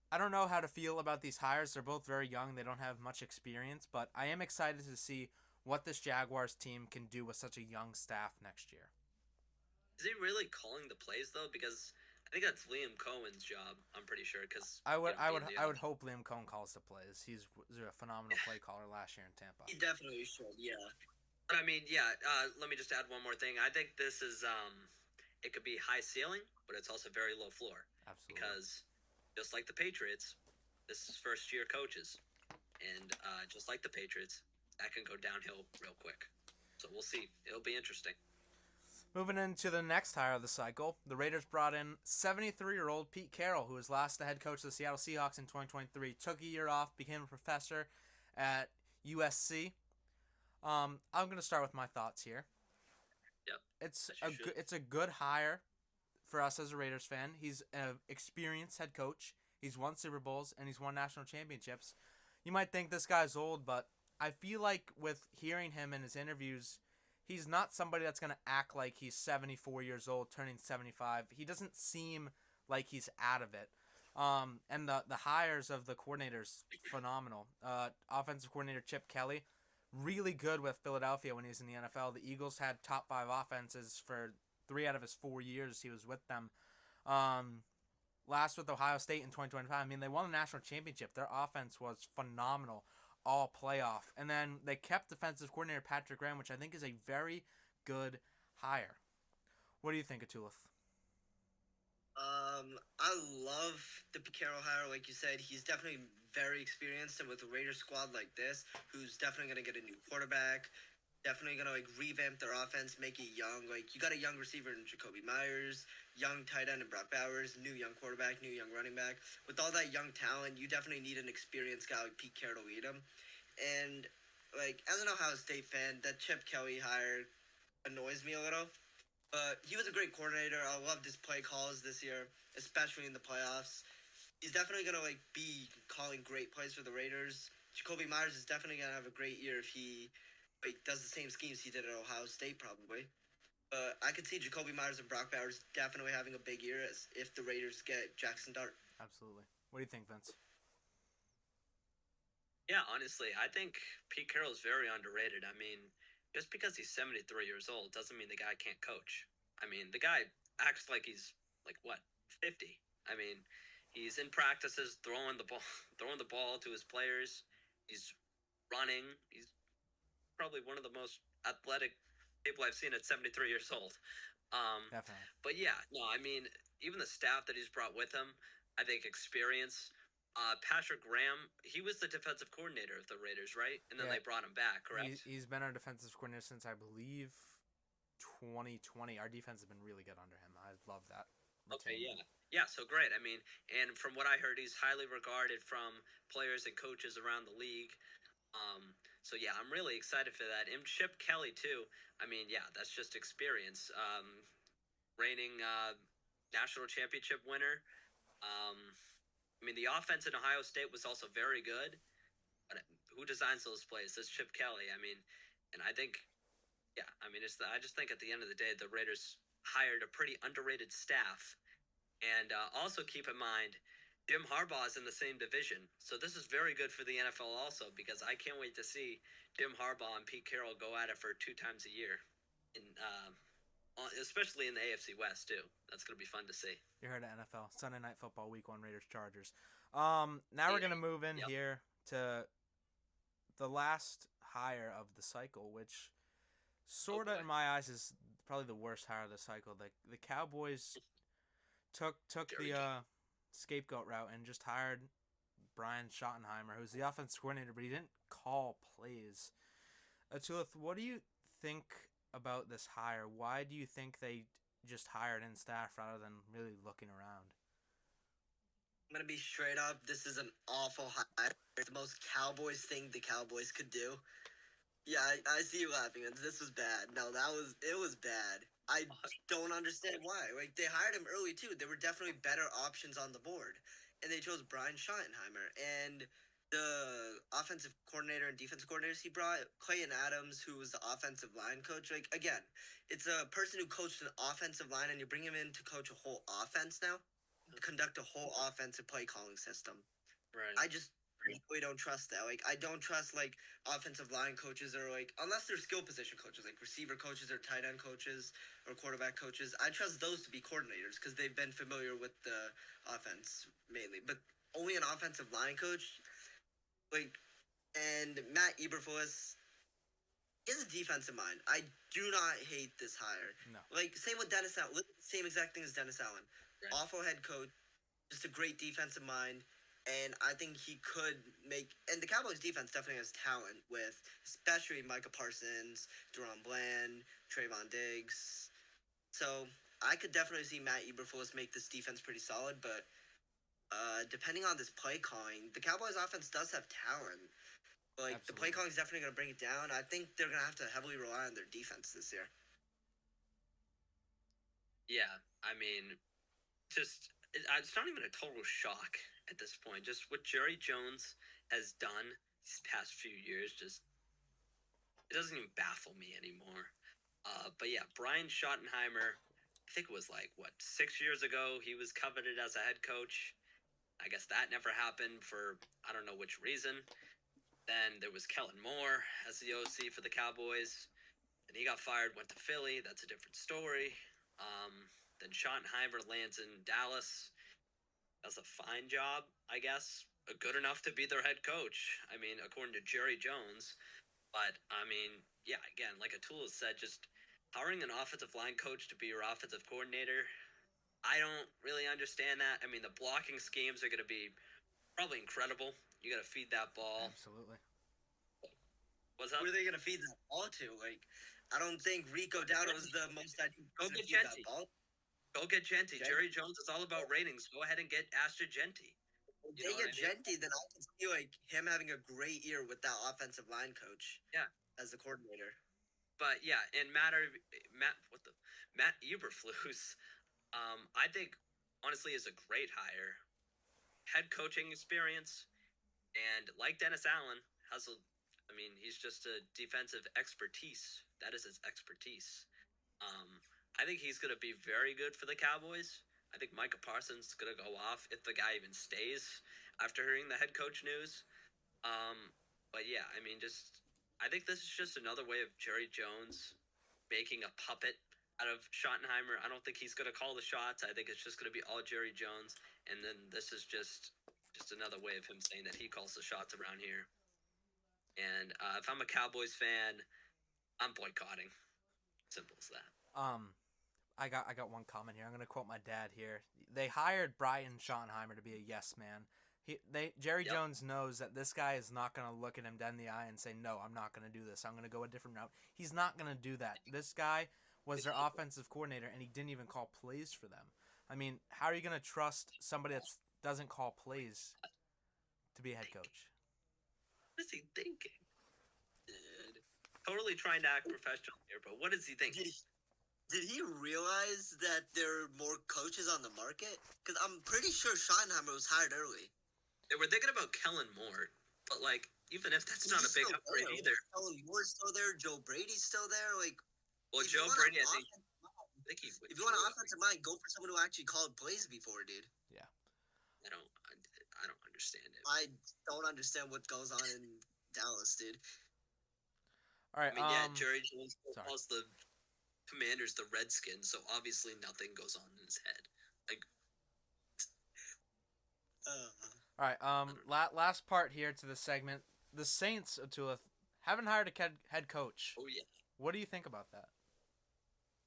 I don't know how to feel about these hires. They're both very young. They don't have much experience, but I am excited to see what this Jaguars team can do with such a young staff next year. Is he really calling the plays though? Because I think that's Liam Cohen's job. I'm pretty sure. Because I would hope Liam Cohen calls the plays. He's a phenomenal play caller last year in Tampa. He definitely should. Yeah. But let me just add one more thing. I think this is it could be high ceiling, but it's also very low floor. Absolutely. Because just like the Patriots, this is first year coaches, and just like the Patriots, that can go downhill real quick. So we'll see. It'll be interesting. Moving into the next hire of the cycle, the Raiders brought in 73-year-old Pete Carroll, who was last the head coach of the Seattle Seahawks in 2023. Took a year off, became a professor at USC. I'm going to start with my thoughts here. Yep. It's a good hire for us as a Raiders fan. He's an experienced head coach. He's won Super Bowls, and he's won national championships. You might think this guy's old, but I feel like with hearing him in his interviews, he's not somebody that's going to act like he's 74 years old, turning 75. He doesn't seem like he's out of it. And the hires of the coordinators, phenomenal. Offensive coordinator Chip Kelly, really good with Philadelphia when he was in the NFL. The Eagles had top 5 offenses for 3 out of his 4 years he was with them. Last with Ohio State in 2025. I mean, they won the national championship. Their offense was phenomenal. All playoff. And then they kept defensive coordinator Patrick Graham, which I think is a very good hire. What do you think, Atulith? I love the Pete Carroll hire. Like you said, he's definitely very experienced, and with a Raiders squad like this, who's definitely going to get a new quarterback, definitely gonna like revamp their offense, make it young. Like you got a young receiver in Jacoby Myers, young tight end in Brock Bowers, new young quarterback, new young running back. With all that young talent, you definitely need an experienced guy like Pete Carroll to lead them. And like as an Ohio State fan, that Chip Kelly hire annoys me a little. But he was a great coordinator. I loved his play calls this year, especially in the playoffs. He's definitely gonna like be calling great plays for the Raiders. Jacoby Myers is definitely gonna have a great year if he like does the same schemes he did at Ohio State probably. But I could see Jacoby Myers and Brock Bowers definitely having a big year as if the Raiders get Jackson Dart. Absolutely. What do you think, Vince? Yeah, honestly, I think Pete Carroll is very underrated. I mean, just because he's 73 years old doesn't mean the guy can't coach. I mean, the guy acts like he's like what, 50. I mean, he's in practices throwing the ball throwing the ball to his players. He's running. He's probably one of the most athletic people I've seen at 73 years old. Definitely. But yeah, no, I mean, even the staff that he's brought with him, I think experience. Patrick Graham, he was the defensive coordinator of the Raiders, right? And then Yeah. they brought him back, correct? He's been our defensive coordinator since, I believe, 2020. Our defense has been really good under him. I love that. Okay, yeah. Yeah, so great. I mean, and from what I heard, he's highly regarded from players and coaches around the league. So yeah, I'm really excited for that. And Chip Kelly too. I mean, yeah, that's just experience. Reigning national championship winner. Um, I mean, the offense in Ohio State was also very good. But who designs those plays? That's Chip Kelly. I mean, and I think, yeah, I mean, I just think at the end of the day, the Raiders hired a pretty underrated staff. And also keep in mind, Jim Harbaugh is in the same division. So this is very good for the NFL also because I can't wait to see Jim Harbaugh and Pete Carroll go at it for 2 times a year. And especially in the AFC West too. That's gonna be fun to see. You heard of NFL Sunday Night Football Week 1 Raiders Chargers. Now we're gonna move in here to the last hire of the cycle, which sort of in my eyes is probably the worst hire of the cycle. The Cowboys took the scapegoat route and just hired Brian Schottenheimer, who's the offensive coordinator, but he didn't call plays. Atulith, what do you think about this hire? Why do you think they just hired in staff rather than really looking around? I'm gonna be straight up. This is an awful hire. It's the most Cowboys thing the Cowboys could do. Yeah, I see you laughing. This was bad. No, it was bad. I don't understand why. Like they hired him early too. There were definitely better options on the board, and they chose Brian Schottenheimer and the offensive coordinator and defensive coordinators he brought. Clayton Adams, who was the offensive line coach. Like again, it's a person who coached an offensive line, and you bring him in to coach a whole offense now, to conduct a whole offensive play calling system. Right. I just really don't trust that. Like I don't trust like offensive line coaches or like unless they're skill position coaches like receiver coaches or tight end coaches or quarterback coaches. I trust those to be coordinators because they've been familiar with the offense mainly. But only an offensive line coach, like, and Matt Eberflus, he has a defense in mind. I do not hate this hire. No. Like same with Dennis Allen. Same exact thing as Dennis Allen. Right. Awful head coach, just a great defensive mind. And I think he could make. And the Cowboys' defense definitely has talent with, especially Micah Parsons, Deron Bland, Trayvon Diggs. So I could definitely see Matt Eberflus make this defense pretty solid. But depending on this play calling, the Cowboys' offense does have talent. Like Absolutely. the play calling is definitely going to bring it down. I think they're going to have to heavily rely on their defense this year. Yeah, I mean, just it's not even a total shock at this point. Just what Jerry Jones has done these past few years, just it doesn't even baffle me anymore. But yeah, Brian Schottenheimer, I think it was like what 6 years ago he was coveted as a head coach. I guess that never happened for I don't know which reason. Then there was Kellen Moore as the OC for the Cowboys. And he got fired, went to Philly. That's a different story. Then Schottenheimer lands in Dallas. Does a fine job, I guess. Good enough to be their head coach. I mean, according to Jerry Jones. But, I mean, yeah, again, like Atul said, just hiring an offensive line coach to be your offensive coordinator, I don't really understand that. I mean, the blocking schemes are going to be probably incredible. You got to feed that ball. Absolutely. What's up? Who are they gonna feed that ball to? Like, I don't think Rico Dowdle is the most ideal Go person to get feed that Genti. ball. Go get Genti. Genti? Jerry Jones is all about ratings. Go ahead and get Astor Genti. If You they know what get I mean? Genti, then I can see like him having a great year with that offensive line coach. Yeah. As the coordinator. But yeah, and Matt Eberflus, I think honestly is a great hire. Head coaching experience, and like Dennis Allen, he's just a defensive expertise. That is his expertise. I think he's going to be very good for the Cowboys. I think Micah Parsons is going to go off if the guy even stays after hearing the head coach news. But yeah, I think this is just another way of Jerry Jones making a puppet out of Schottenheimer. I don't think he's going to call the shots. I think it's just going to be all Jerry Jones, and then this is just another way of him saying that he calls the shots around here. And if I'm a Cowboys fan, I'm boycotting. Simple as that. I got one comment here. I'm gonna quote my dad here. They hired Brian Schottenheimer to be a yes man. Jerry Yep. Jones knows that this guy is not gonna look at him dead in the eye and say, no, I'm not gonna do this. I'm gonna go a different route. He's not gonna do that. This guy was their offensive coordinator, and he didn't even call plays for them. I mean, how are you gonna trust somebody that doesn't call plays to be a head coach? What is he thinking? Dude. Totally trying to act professional here, but what is he thinking? Did he realize that there are more coaches on the market? Because I'm pretty sure Schottenheimer was hired early. They were thinking about Kellen Moore, but like, even if that's not a big upgrade either. Kellen Moore's still there. Joe Brady's still there. Like, well, Joe Brady, I think he. If you want an offensive mind, go for someone who actually called plays before, dude. Yeah. I don't understand it. I don't understand what goes on in Dallas, dude. All right. Jerry Jones calls the Commanders the Redskins, so obviously nothing goes on in his head. Like, all right. Last part here to the segment. The Saints, Atula, haven't hired a head coach. Oh yeah. What do you think about that?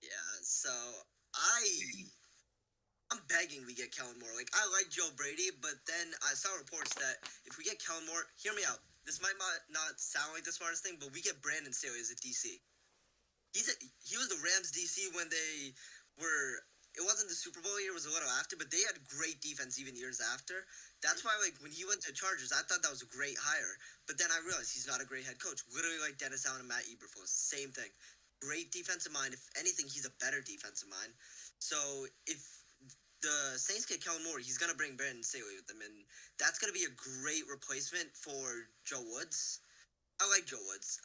Yeah. So I'm begging we get Kellen Moore. Like, I like Joe Brady, but then I saw reports that if we get Kellen Moore, hear me out. This might not sound like the smartest thing, but we get Brandon Staley as a DC. He was the Rams DC when they were. It wasn't the Super Bowl year; it was a little after, but they had great defense even years after. That's why, like, when he went to Chargers, I thought that was a great hire. But then I realized he's not a great head coach. Literally like Dennis Allen and Matt Eberflus, same thing. Great defensive mind. If anything, he's a better defensive mind. So if the Saints get Kellen Moore, he's gonna bring Brandon Staley with them, and that's gonna be a great replacement for Joe Woods. I like Joe Woods.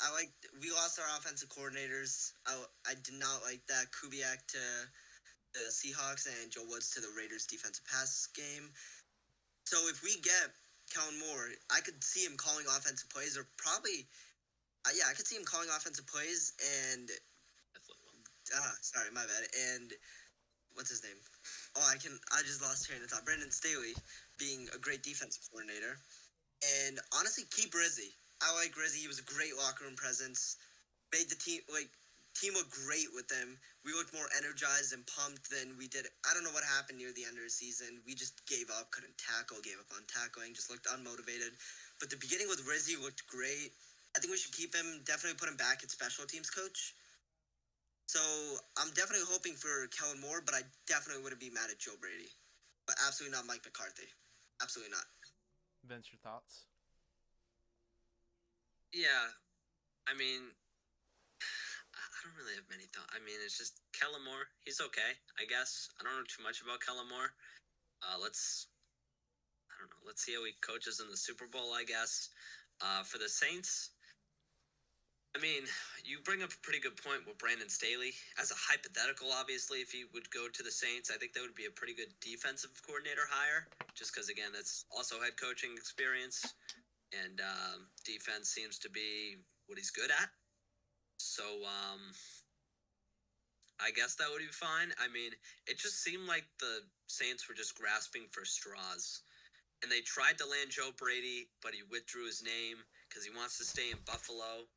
We lost our offensive coordinators. I did not like that Kubiak to the Seahawks and Joe Woods to the Raiders defensive pass game. So if we get Kellen Moore, I could see him calling offensive plays, or probably, I could see him calling offensive plays. And sorry, my bad. And what's his name? I just lost train of thought. Brandon Staley being a great defensive coordinator, and honestly, keep Rizzy. I like Rizzy. He was a great locker room presence. Made the team look great with them. We looked more energized and pumped than we did. I don't know what happened near the end of the season. We just gave up, couldn't tackle, gave up on tackling, just looked unmotivated. But the beginning with Rizzy looked great. I think we should keep him, definitely put him back at special teams coach. So I'm definitely hoping for Kellen Moore, but I definitely wouldn't be mad at Joe Brady. But absolutely not Mike McCarthy. Absolutely not. Vince, your thoughts? Yeah, I don't really have many thoughts. It's just Kellen Moore. He's okay, I guess. I don't know too much about Kellen Moore. Let's see how he coaches in the Super Bowl, I guess. For the Saints, you bring up a pretty good point with Brandon Staley. As a hypothetical, obviously, if he would go to the Saints, I think that would be a pretty good defensive coordinator hire, just because, again, that's also head coaching experience. And defense seems to be what he's good at. So I guess that would be fine. It just seemed like the Saints were just grasping for straws. And they tried to land Joe Brady, but he withdrew his name because he wants to stay in Buffalo,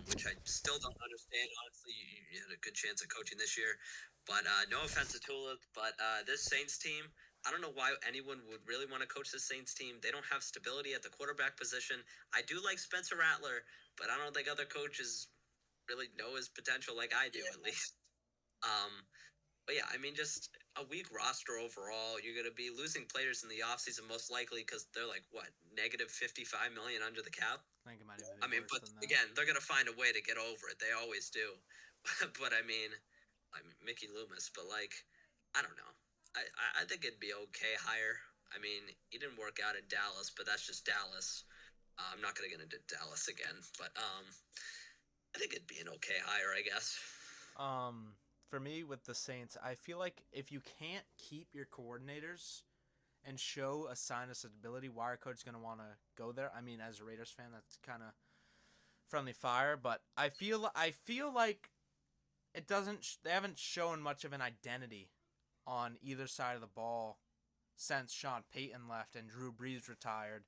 which I still don't understand. Honestly, you had a good chance of coaching this year. But no offense to Tulip, but this Saints team, I don't know why anyone would really want to coach the Saints team. They don't have stability at the quarterback position. I do like Spencer Rattler, but I don't think other coaches really know his potential like I do, at least. But yeah, I mean, just a weak roster overall. You're going to be losing players in the offseason most likely because they're like, what, negative 55 million under the cap? I think it might even I be mean, worse but than that. again, they're going to find a way to get over it. They always do. But I mean, Mickey Loomis, but like, I don't know. I think it'd be okay higher. I mean, he didn't work out in Dallas, but that's just Dallas. I'm not going to get into Dallas again, but I think it'd be an okay hire, I guess. For me with the Saints, I feel like if you can't keep your coordinators and show a sign of stability, why are coaches going to want to go there? I mean, as a Raiders fan, that's kind of friendly fire, but I feel like it doesn't. They haven't shown much of an identity on either side of the ball since Sean Payton left and Drew Brees retired.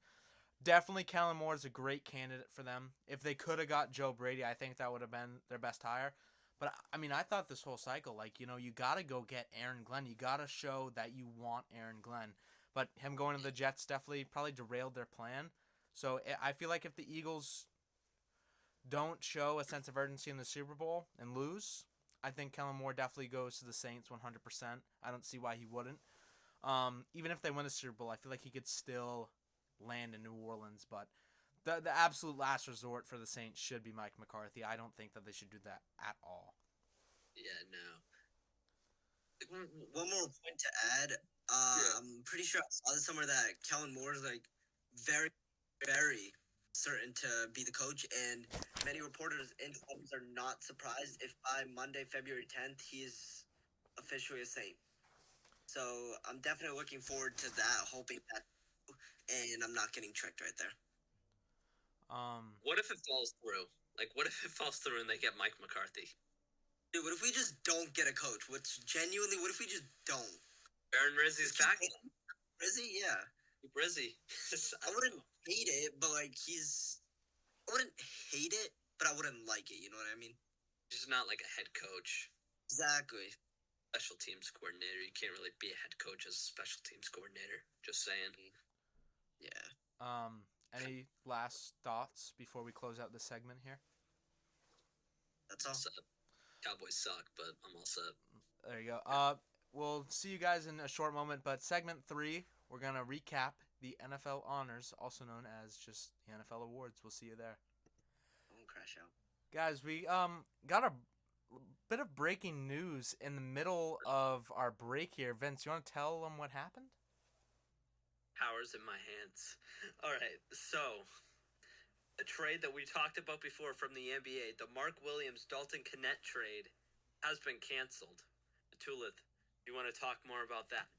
Definitely, Kellen Moore is a great candidate for them. If they could have got Joe Brady, I think that would have been their best hire. But I mean, I thought this whole cycle, like, you got to go get Aaron Glenn. You got to show that you want Aaron Glenn. But him going to the Jets definitely probably derailed their plan. So I feel like if the Eagles don't show a sense of urgency in the Super Bowl and lose, I think Kellen Moore definitely goes to the Saints 100%. I don't see why he wouldn't. Even if they win the Super Bowl, I feel like he could still land in New Orleans. But the absolute last resort for the Saints should be Mike McCarthy. I don't think that they should do that at all. Yeah, no. One more point to add. I'm pretty sure I saw this somewhere that Kellen Moore is like very, very certain to be the coach, and many reporters and clubs are not surprised if by Monday, February 10th, he's officially a Saint. So I'm definitely looking forward to that, hoping that, and I'm not getting tricked right there. What if it falls through? Like, what if it falls through and they get Mike McCarthy? Dude, what if we just don't get a coach? What if we just don't? Aaron Rizzi's back. Rizzy, yeah. Rizzy. I wouldn't hate it, but like I wouldn't hate it, but I wouldn't like it. You know what I mean? He's not like a head coach. Exactly. Special teams coordinator. You can't really be a head coach as a special teams coordinator. Just saying. Yeah. Any last thoughts before we close out this segment here? That's all. Cowboys suck, but I'm all set. There you go. We'll see you guys in a short moment, but segment 3, we're going to recap the NFL honors, also known as just the NFL awards. We'll see you there. Don't crash out. Guys, we got a bit of breaking news in the middle of our break here. Vince, you want to tell them what happened? Power's in my hands. All right, so a trade that we talked about before from the NBA, the Mark Williams Dalton Knecht trade, has been canceled. Tulith, you want to talk more about that?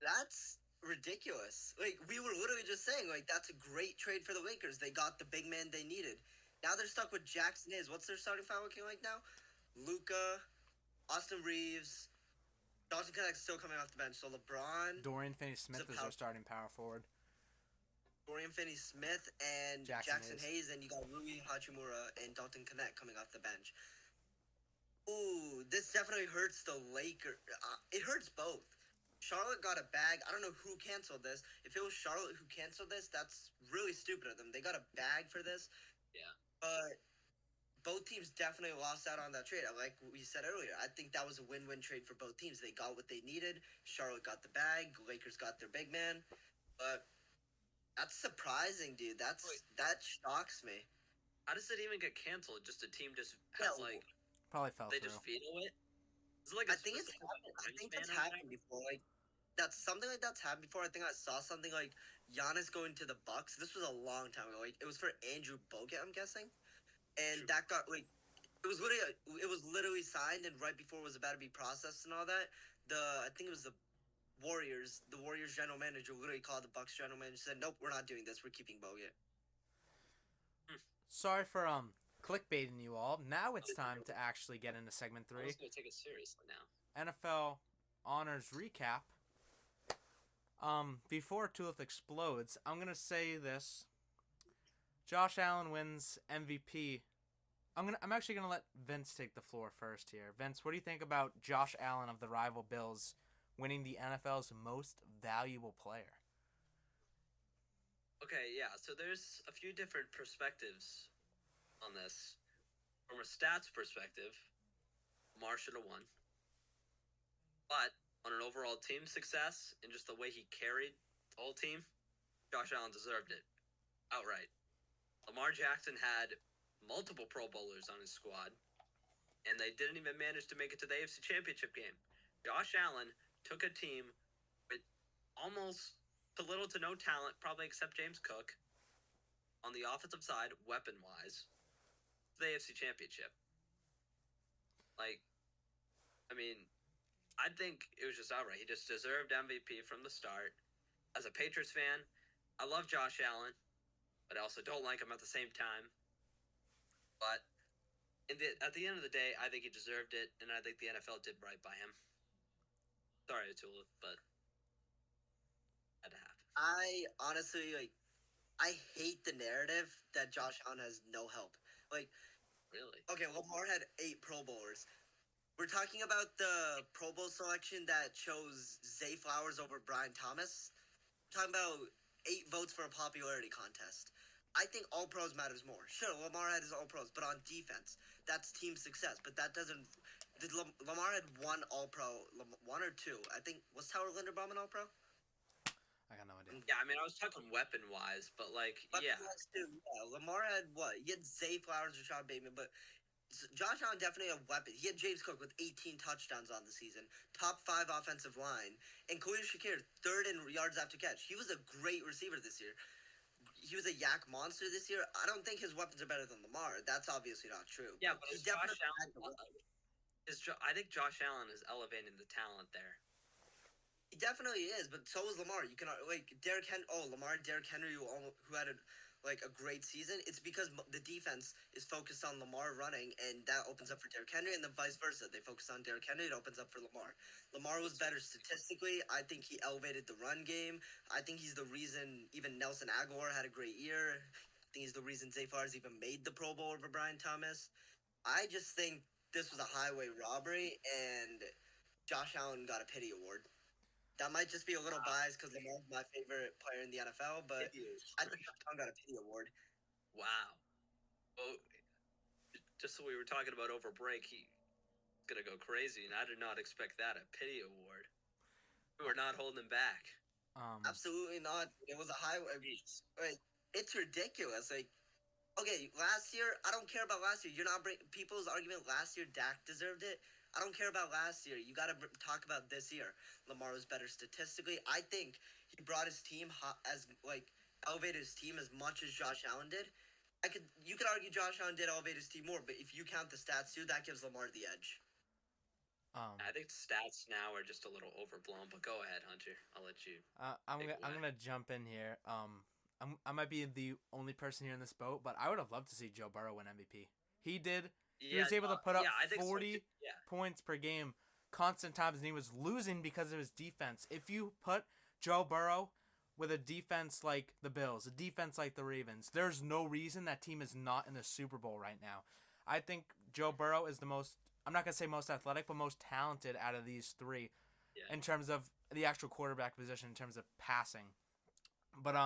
That's ridiculous. Like, we were literally just saying, like, that's a great trade for the Lakers. They got the big man they needed. Now they're stuck with Jackson Hayes. What's their starting five looking like now? Luka, Austin Reeves, Dalton Knecht's still coming off the bench. So LeBron, Dorian Finney-Smith is our starting power forward. Dorian Finney-Smith and Jackson Hayes, and you got Rui Hachimura and Dalton Knecht coming off the bench. Ooh, this definitely hurts the Lakers. It hurts both. Charlotte got a bag. I don't know who canceled this. If it was Charlotte who canceled this, that's really stupid of them. They got a bag for this. Yeah. But both teams definitely lost out on that trade. Like we said earlier, I think that was a win-win trade for both teams. They got what they needed. Charlotte got the bag. Lakers got their big man. But that's surprising, dude. That shocks me. How does it even get canceled? Just a team just has probably fell they through. Just veto it. I think it's happened. I think that's happened before. Like that's something like that's happened before. I think I saw something like Giannis going to the Bucks. This was a long time ago. Like it was for Andrew Bogut, I'm guessing, and that got like it was literally signed, and right before it was about to be processed and all that. I think it was the Warriors general manager literally called the Bucks general manager and said, "Nope, we're not doing this. We're keeping Bogut." Sorry for clickbaiting you all. Now it's time to actually get into segment 3. I'm just gonna take it seriously now. NFL honors recap. Before Tulith explodes, I'm gonna say this. Josh Allen wins MVP. I'm actually gonna let Vince take the floor first here. Vince, what do you think about Josh Allen of the rival Bills winning the NFL's most valuable player. Okay, yeah. So there's a few different perspectives on this. From a stats perspective, Lamar should have won. But on an overall team success and just the way he carried the whole team, Josh Allen deserved it outright. Lamar Jackson had multiple Pro Bowlers on his squad, and they didn't even manage to make it to the AFC Championship game. Josh Allen took a team with almost to little to no talent, probably except James Cook, on the offensive side, weapon-wise, to the AFC Championship. Like, I mean, I think it was just outright. He just deserved MVP from the start. As a Patriots fan, I love Josh Allen, but I also don't like him at the same time. But at the end of the day, I think he deserved it, and I think the NFL did right by him. Sorry, Atula, but had to happen. I honestly I hate the narrative that Josh Allen has no help. Like, Really? okay, Lamar had 8 Pro Bowlers. We're talking about the Pro Bowl selection that chose Zay Flowers over Brian Thomas. We're talking about 8 votes for a popularity contest. I think All Pros matters more. Sure, Lamar had his All Pros, but on defense, that's team success. But that doesn't. Lamar had 1 All Pro, 1 or 2? I think was Tower Linderbaum an All Pro? I got no idea. Yeah, I mean, I was talking weapon-wise, but, like, yeah. Lamar had what? He had Zay Flowers, Rashad Bateman, but Josh Allen definitely a weapon. He had James Cook with 18 touchdowns on the season, top 5 offensive line, and Khalil Shakir 3rd in yards after catch. He was a great receiver this year. He was a yak monster this year. I don't think his weapons are better than Lamar. That's obviously not true. Yeah, but he Josh definitely Allen, I think Josh Allen is elevating the talent there. He definitely is, but so is Lamar. You can Derrick Henry. Oh, Lamar, Derrick Henry, who had a great season. It's because the defense is focused on Lamar running, and that opens up for Derrick Henry, and then vice versa. They focus on Derrick Henry, it opens up for Lamar. Lamar was better statistically. I think he elevated the run game. I think he's the reason even Nelson Aguilar had a great year. I think he's the reason Zay Flowers even made the Pro Bowl over Brian Thomas. I just think this was a highway robbery, and Josh Allen got a pity award. That might just be a little biased because Lamar's my favorite player in the NFL, but I think Josh Allen got a pity award. Wow. Well, just so we were talking about over break, he's going to go crazy, and I did not expect that. A pity award. We were not holding him back. Absolutely not. It was a highway. It's ridiculous. Okay, last year, I don't care about last year. You're not people's argument last year Dak deserved it. I don't care about last year. You got to talk about this year. Lamar was better statistically. I think he brought his team elevated his team as much as Josh Allen did. You could argue Josh Allen did elevate his team more, but if you count the stats too, that gives Lamar the edge. I think stats now are just a little overblown, but go ahead, Hunter. I'll let you. I'm gonna jump in here. I might be the only person here in this boat, but I would have loved to see Joe Burrow win MVP. He did. He was able to put up 40 points per game constant times, and he was losing because of his defense. If you put Joe Burrow with a defense like the Bills, a defense like the Ravens, there's no reason that team is not in the Super Bowl right now. I think Joe Burrow is the most, I'm not going to say most athletic, but most talented out of these 3 in terms of the actual quarterback position, in terms of passing. But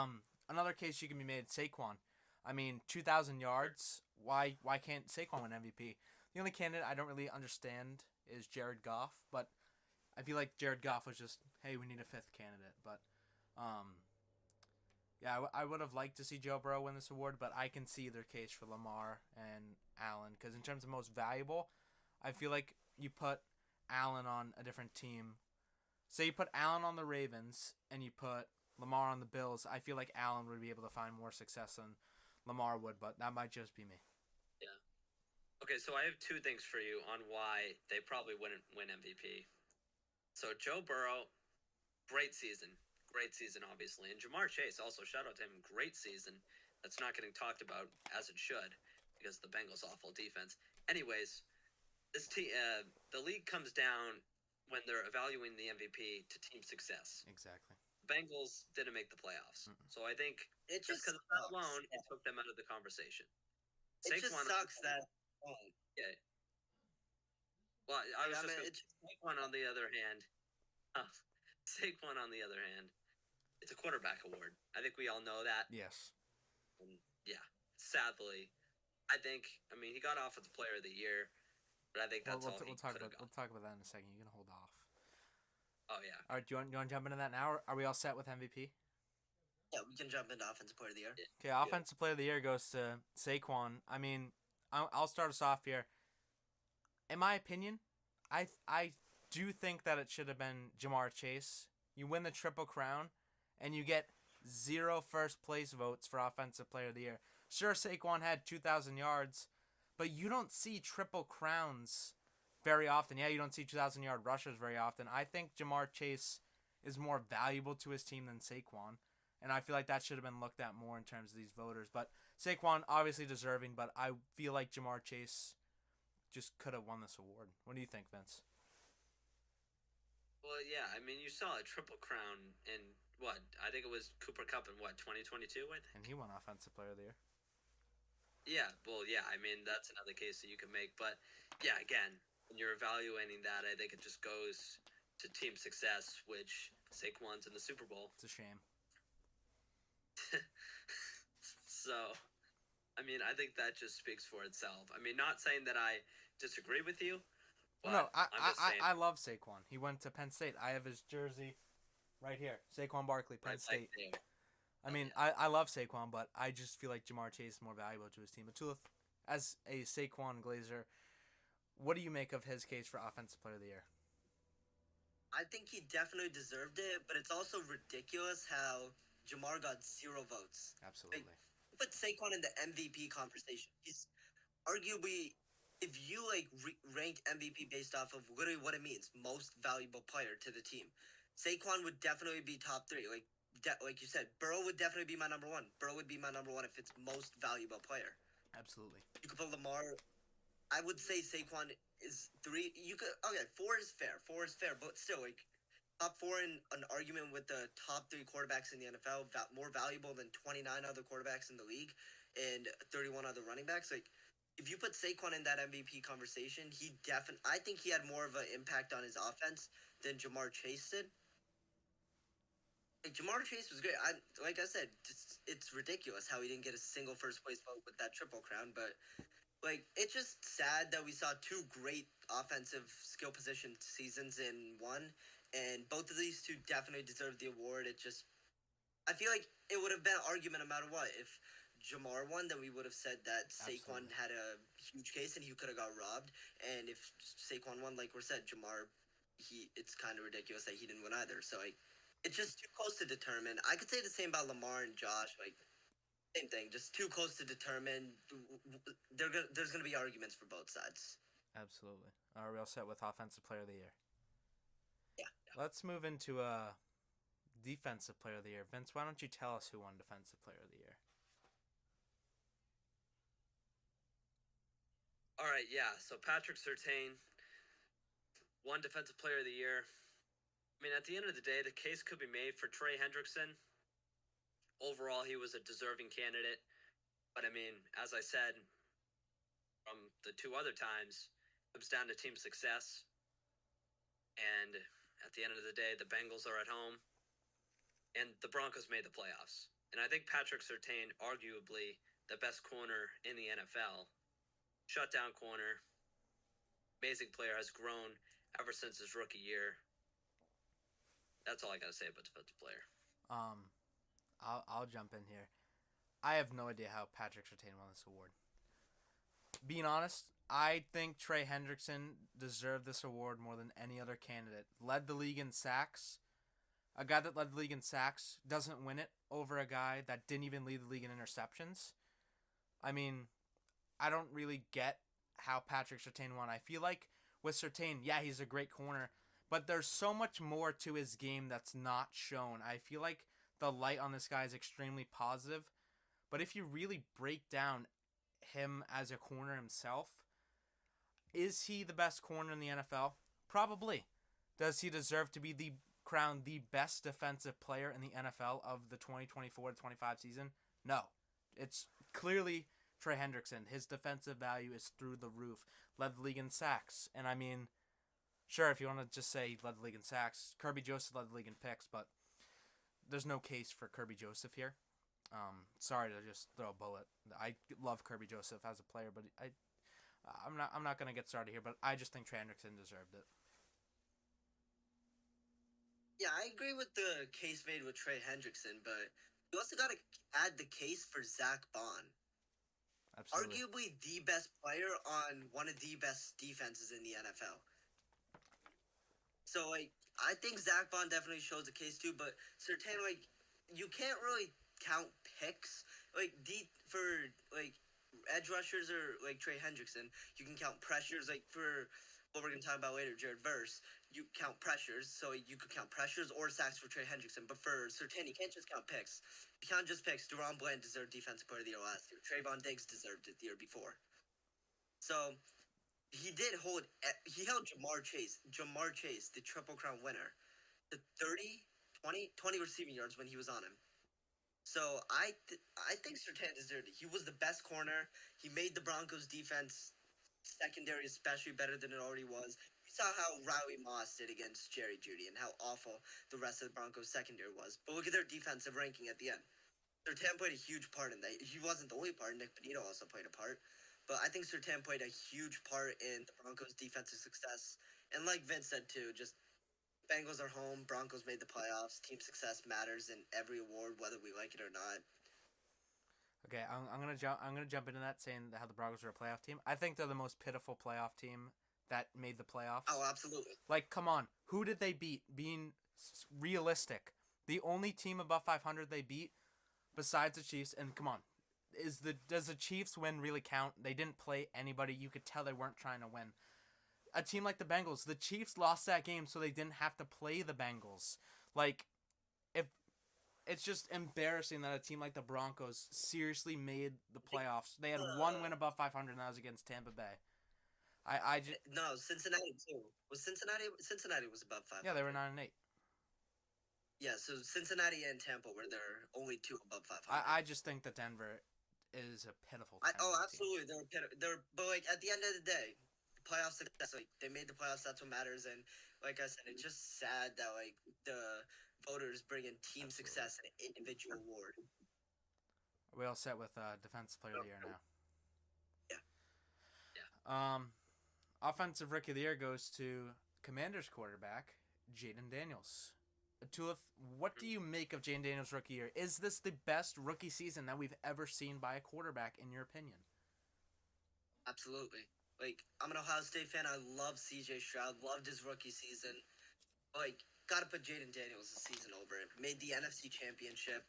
another case you can be made, Saquon. I mean, 2,000 yards. Why can't Saquon win MVP? The only candidate I don't really understand is Jared Goff, but I feel like Jared Goff was just, hey, we need a 5th candidate. But I would have liked to see Joe Burrow win this award, but I can see their case for Lamar and Allen, because in terms of most valuable, I feel like you put Allen on a different team. Say you put Allen on the Ravens and you put Lamar on the Bills, I feel like Allen would be able to find more success than Lamar would, but that might just be me. Yeah. Okay, so I have 2 things for you on why they probably wouldn't win MVP. So Joe Burrow, great season, obviously, and Jamar Chase also, shout out to him, great season. That's not getting talked about as it should because the Bengals' awful defense. Anyways, this the league comes down when they're evaluating the MVP to team success. Exactly. Bengals didn't make the playoffs. So I think just because of that alone, it took them out of the conversation. It just sucks that. Yeah. Well, I was just Saquon, on the other hand, Saquon, on the other hand, it's a quarterback award. I think we all know that. Yes. And yeah, sadly, I mean, he got Offensive Player of the Year, but I think that's all he could have got. We'll talk about that in a second. You can hold off. Oh yeah. All right, do you want to jump into that now? Are we all set with MVP? Yeah, we can jump into Offensive Player of the Year. Okay, Offensive Player of the Year goes to Saquon. I mean, I'll start us off here. In my opinion, I do think that it should have been Jamar Chase. You win the Triple Crown, and you get 0 first place votes for Offensive Player of the Year. Sure, Saquon had 2,000 yards, but you don't see Triple Crowns very often. Yeah, you don't see 2,000-yard rushers very often. I think Jamar Chase is more valuable to his team than Saquon, and I feel like that should have been looked at more in terms of these voters. But Saquon, obviously deserving, but I feel like Jamar Chase just could have won this award. What do you think, Vince? Well, yeah. I mean, you saw a Triple Crown in what? I think it was Cooper Cup in what 2022. I think. And he won Offensive Player of the Year. Yeah. Well, yeah. I mean, that's another case that you can make, but yeah. Again, when you're evaluating that, I think it just goes to team success, which Saquon's in the Super Bowl. It's a shame. So, I mean, I think that just speaks for itself. I mean, not saying that I disagree with you. But No, I'm just saying, I love Saquon. He went to Penn State. I have his jersey right here. Saquon Barkley, Penn right State. there. I mean, I love Saquon, but I just feel like Jamar Chase is more valuable to his team. But Tulith, as a Saquon Glazer, what do you make of his case for Offensive Player of the Year? I think he definitely deserved it, but it's also ridiculous how Jamar got 0 votes. Absolutely. Put Saquon in the MVP conversation. He's arguably, if you ranked MVP based off of literally what it means, most valuable player to the team, Saquon would definitely be top 3. Like you said, Burrow would definitely be my number 1. Burrow would be my number 1 if it's most valuable player. Absolutely. You could put Lamar. I would say Saquon is 3. You could 4 is fair. 4 is fair, but still top 4 in an argument with the top 3 quarterbacks in the NFL, more valuable than 29 other quarterbacks in the league and 31 other running backs. If you put Saquon in that MVP conversation, I think he had more of an impact on his offense than Jamar Chase did. Jamar Chase was great. Like I said, it's ridiculous how he didn't get a single first place vote with that Triple Crown, but it's just sad that we saw 2 great offensive skill position seasons in one, and both of these 2 definitely deserve the award. I feel like it would have been an argument no matter what. If Jamar won, then we would have said that Saquon had a huge case and he could have got robbed. And if Saquon won, like we said, Jamar, it's kind of ridiculous that he didn't win either. So it's just too close to determine. I could say the same about Lamar and Josh. Same thing, just too close to determine. There's gonna be arguments for both sides. Absolutely. Are we all set with Offensive Player of the Year? Yeah. Let's move into Defensive Player of the Year. Vince, why don't you tell us who won Defensive Player of the Year? All right, yeah. So Patrick Surtain won Defensive Player of the Year. I mean, at the end of the day, the case could be made for Trey Hendrickson. Overall, he was a deserving candidate. But, I mean, as I said, from the 2 other times, it comes down to team success. And at the end of the day, the Bengals are at home. And the Broncos made the playoffs. And I think Patrick Surtain, arguably the best corner in the NFL, shutdown corner, amazing player, has grown ever since his rookie year. That's all I got to say about defensive player. I'll jump in here. I have no idea how Patrick Surtain won this award. Being honest, I think Trey Hendrickson deserved this award more than any other candidate. Led the league in sacks. A guy that led the league in sacks doesn't win it over a guy that didn't even lead the league in interceptions. I mean, I don't really get how Patrick Surtain won. I feel like with Surtain, yeah, he's a great corner, but there's so much more to his game that's not shown. I feel like the light on this guy is extremely positive, but if you really break down him as a corner himself, is he the best corner in the NFL? Probably. Does he deserve to be crowned the best defensive player in the NFL of the 2024-25 season? No. It's clearly Trey Hendrickson. His defensive value is through the roof. Led the league in sacks. And I mean, Sure, if you want to just say led the league in sacks, Kirby Joseph led the league in picks, but there's no case for Kirby Joseph here. Sorry to just throw a bullet. I love Kirby Joseph as a player, but I'm not gonna get started here. But I just think Trey Hendrickson deserved it. Yeah, I agree with the case made with Trey Hendrickson, but you also got to add the case for Zach Bond. Absolutely. Arguably the best player on one of the best defenses in the NFL. So, like, I think Zach Bond definitely shows the case too, but Sertan, like, you can't really count picks. Like, for, like, edge rushers or, like, Trey Hendrickson, you can count pressures, like, for what we're going to talk about later, Jared Verse, you count pressures, so you could count pressures or sacks for Trey Hendrickson, but for Sertan, you can't just count picks. You can't just picks. Deron Bland deserved Defensive Player of the Year last year. Trayvon Diggs deserved it the year before. So, he did hold. He held Jamar Chase, the Triple Crown winner, to 20 receiving yards when he was on him. So I think Surtain deserved it. He was the best corner. He made the Broncos defense secondary especially better than it already was. We saw how Riley Moss did against Jerry Jeudy and how awful the rest of the Broncos secondary was. But look at their defensive ranking at the end. Surtain played a huge part in that. He wasn't the only part. Nick Benito also played a part. But I think Surtain played a huge part in the Broncos' defensive success. And like Vince said too, just Bengals are home. Broncos made the playoffs. Team success matters in every award, whether we like it or not. Okay, I'm gonna jump into that saying how the Broncos are a playoff team. I think they're the most pitiful playoff team that made the playoffs. Oh, absolutely. Like, come on, who did they beat? Being realistic, the only team above 500 they beat, besides the Chiefs, and come on, does the Chiefs win really count? They didn't play anybody. You could tell they weren't trying to win. A team like the Bengals, the Chiefs lost that game so they didn't have to play the Bengals. Like, if it's just embarrassing that a team like the Broncos seriously made the playoffs. They had one win above 500, and that was against Tampa Bay. I just No, Cincinnati too. Cincinnati was above 500. Yeah, they were 9-8. Yeah, so Cincinnati and Tampa were their only two above 500. I just think that Denver is a pitiful team. Absolutely. They're but like at the end of the day, playoff success, like they made the playoffs, that's what matters. And like I said, it's just sad that like the voters bring in team success and individual award. Are we all set with Defensive Player of the Year now? Yeah. Offensive Rookie of the Year goes to Commanders quarterback Jaden Daniels. Tulith, what do you make of Jaden Daniels' rookie year? Is this the best rookie season that we've ever seen by a quarterback, in your opinion? Absolutely. Like, I'm an Ohio State fan. I love C.J. Stroud. Loved his rookie season. Like, gotta put Jaden Daniels' season over it. Made the NFC Championship.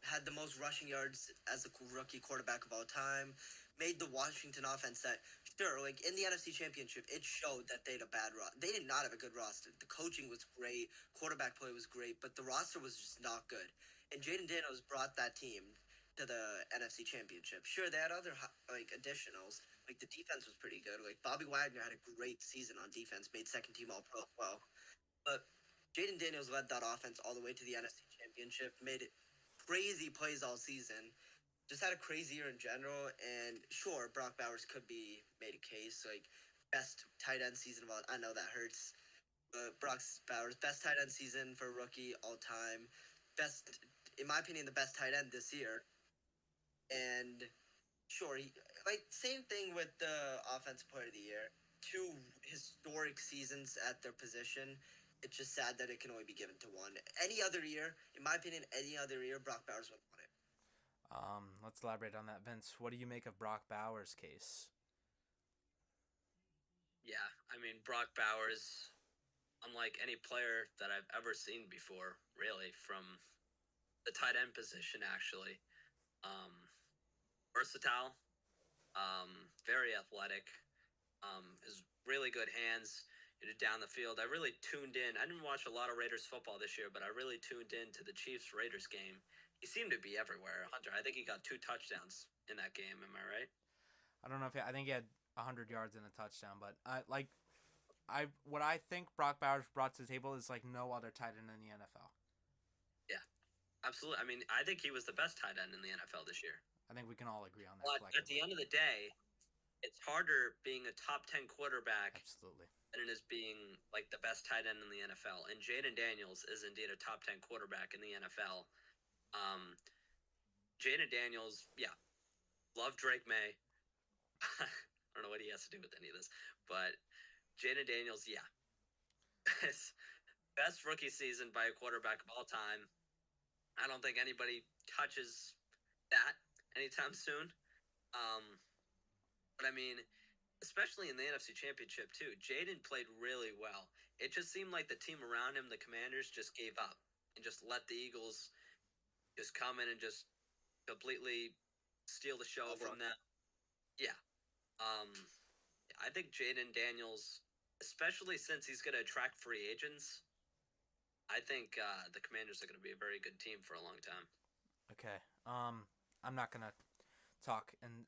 Had the most rushing yards as a rookie quarterback of all time. Made the Washington offense that, sure, like in the NFC Championship, it showed that they had a bad roster. They did not have a good roster. The coaching was great, quarterback play was great, but the roster was just not good. And Jaden Daniels brought that team to the NFC Championship. Sure, they had other like additionals. Like the defense was pretty good. Like Bobby Wagner had a great season on defense, made second team All Pro as well. But Jaden Daniels led that offense all the way to the NFC Championship, made it crazy plays all season. Just had a crazy year in general, and sure, Brock Bowers could be made a case, like, best tight end season of all. I know that hurts, but Brock Bowers, best tight end season for a rookie all time. Best, in my opinion, the best tight end this year. And sure, same thing with the Offensive Player of the Year. Two historic seasons at their position. It's just sad that it can only be given to one. Any other year, in my opinion, Brock Bowers would have won it. Let's elaborate on that, Vince. What do you make of Brock Bowers' case? Yeah, I mean, Brock Bowers, unlike any player that I've ever seen before, really, from the tight end position, actually. Versatile, very athletic, has really good hands down the field. I really tuned in. I didn't watch a lot of Raiders football this year, but I really tuned in to the Chiefs-Raiders game. He seemed to be everywhere. Hunter, I think he got 2 touchdowns in that game. Am I right? I don't know I think he had 100 yards and a touchdown, but what I think Brock Bowers brought to the table is like no other tight end in the NFL. Yeah, absolutely. I mean, I think he was the best tight end in the NFL this year. I think we can all agree on that. But at the end of the day, it's harder being a top 10 quarterback Absolutely. than it is being like the best tight end in the NFL. And Jaden Daniels is indeed a top 10 quarterback in the NFL. Um, Jaden Daniels, yeah, love Drake May. I don't know what he has to do with any of this, but Jaden Daniels, yeah, best rookie season by a quarterback of all time. I don't think anybody touches that anytime soon. Um, but I mean, especially in the NFC Championship too, Jaden played really well. It just seemed like the team around him, the Commanders, just gave up and just let the Eagles just come in and just completely steal the show from them. Yeah. I think Jaden Daniels, especially since he's going to attract free agents, I think the Commanders are going to be a very good team for a long time. Okay. I'm not gonna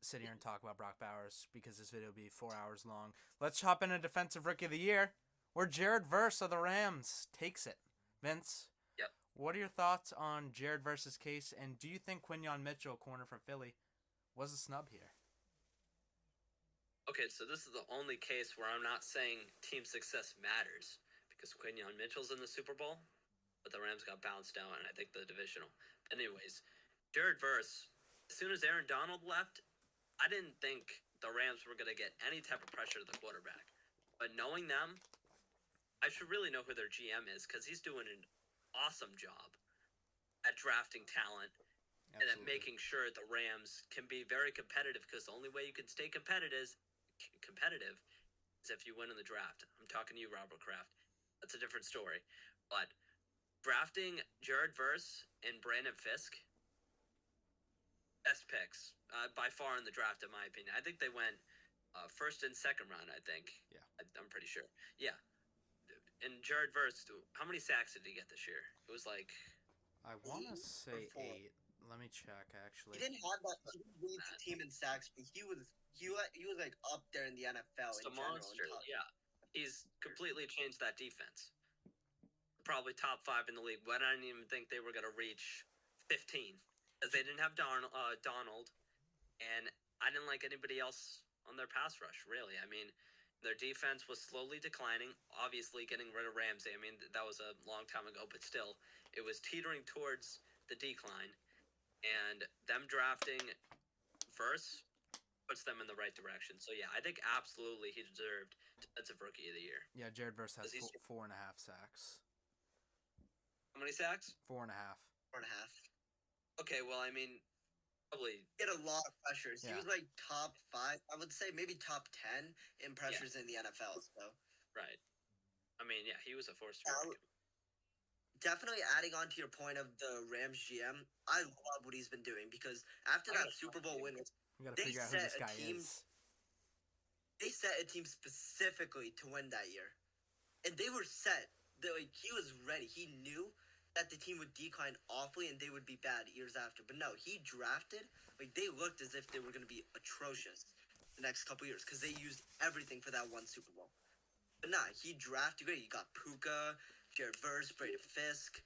sit here and talk about Brock Bowers because this video will be 4 hours long. Let's hop into Defensive Rookie of the Year, where Jared Verse of the Rams takes it. Vince, Yep. what are your thoughts on Jared Verse's case, and do you think Quinyon Mitchell, corner for Philly, was a snub here? Okay, so this is the only case where I'm not saying team success matters because Quinyon Mitchell's in the Super Bowl, but the Rams got bounced out, and I think the divisional. Anyways, Jared Verse, as soon as Aaron Donald left, I didn't think the Rams were going to get any type of pressure to the quarterback. But knowing them, I should really know who their GM is because he's doing an awesome job at drafting talent and at making sure the Rams can be very competitive because the only way you can stay competitive is if you win in the draft. I'm talking to you, Robert Kraft. That's a different story. But drafting Jared Verse and Brandon Fisk, best picks by far in the draft, in my opinion. I think they went first and second round, I think. Yeah. I'm pretty sure. Yeah. And Jared Verse, how many sacks did he get this year? It was like... I want to say 4. 8. Let me check, actually. He didn't have that. He didn't lead the team in sacks, but he was like up there in the NFL. It's a monster. Yeah, he's completely changed that defense. Probably top 5 in the league. But I didn't even think they were going to reach 15 because they didn't have Donald, and I didn't like anybody else on their pass rush. Really, I mean, their defense was slowly declining. Obviously, getting rid of Ramsey. I mean, that was a long time ago, but still, it was teetering towards the decline. And them drafting Verse puts them in the right direction. So yeah, I think absolutely he deserved Defensive Rookie of the Year. Yeah, Jared Verse has 4.5 sacks. How many sacks? 4.5. 4.5. Okay, well, I mean, probably he had a lot of pressures. Yeah. He was like top 5. I would say maybe top 10 in pressures in the NFL. So right. I mean, yeah, he was a force. Definitely adding on to your point of the Rams GM, I love what he's been doing because after that Super Bowl win, we gotta figure out who this guy is. They set a team specifically to win that year, and they were set. He was ready. He knew that the team would decline awfully and they would be bad years after. But no, he drafted they looked as if they were going to be atrocious the next couple years because they used everything for that one Super Bowl. But nah, he drafted great. You got Puka, Jared Verse, Brady Fisk.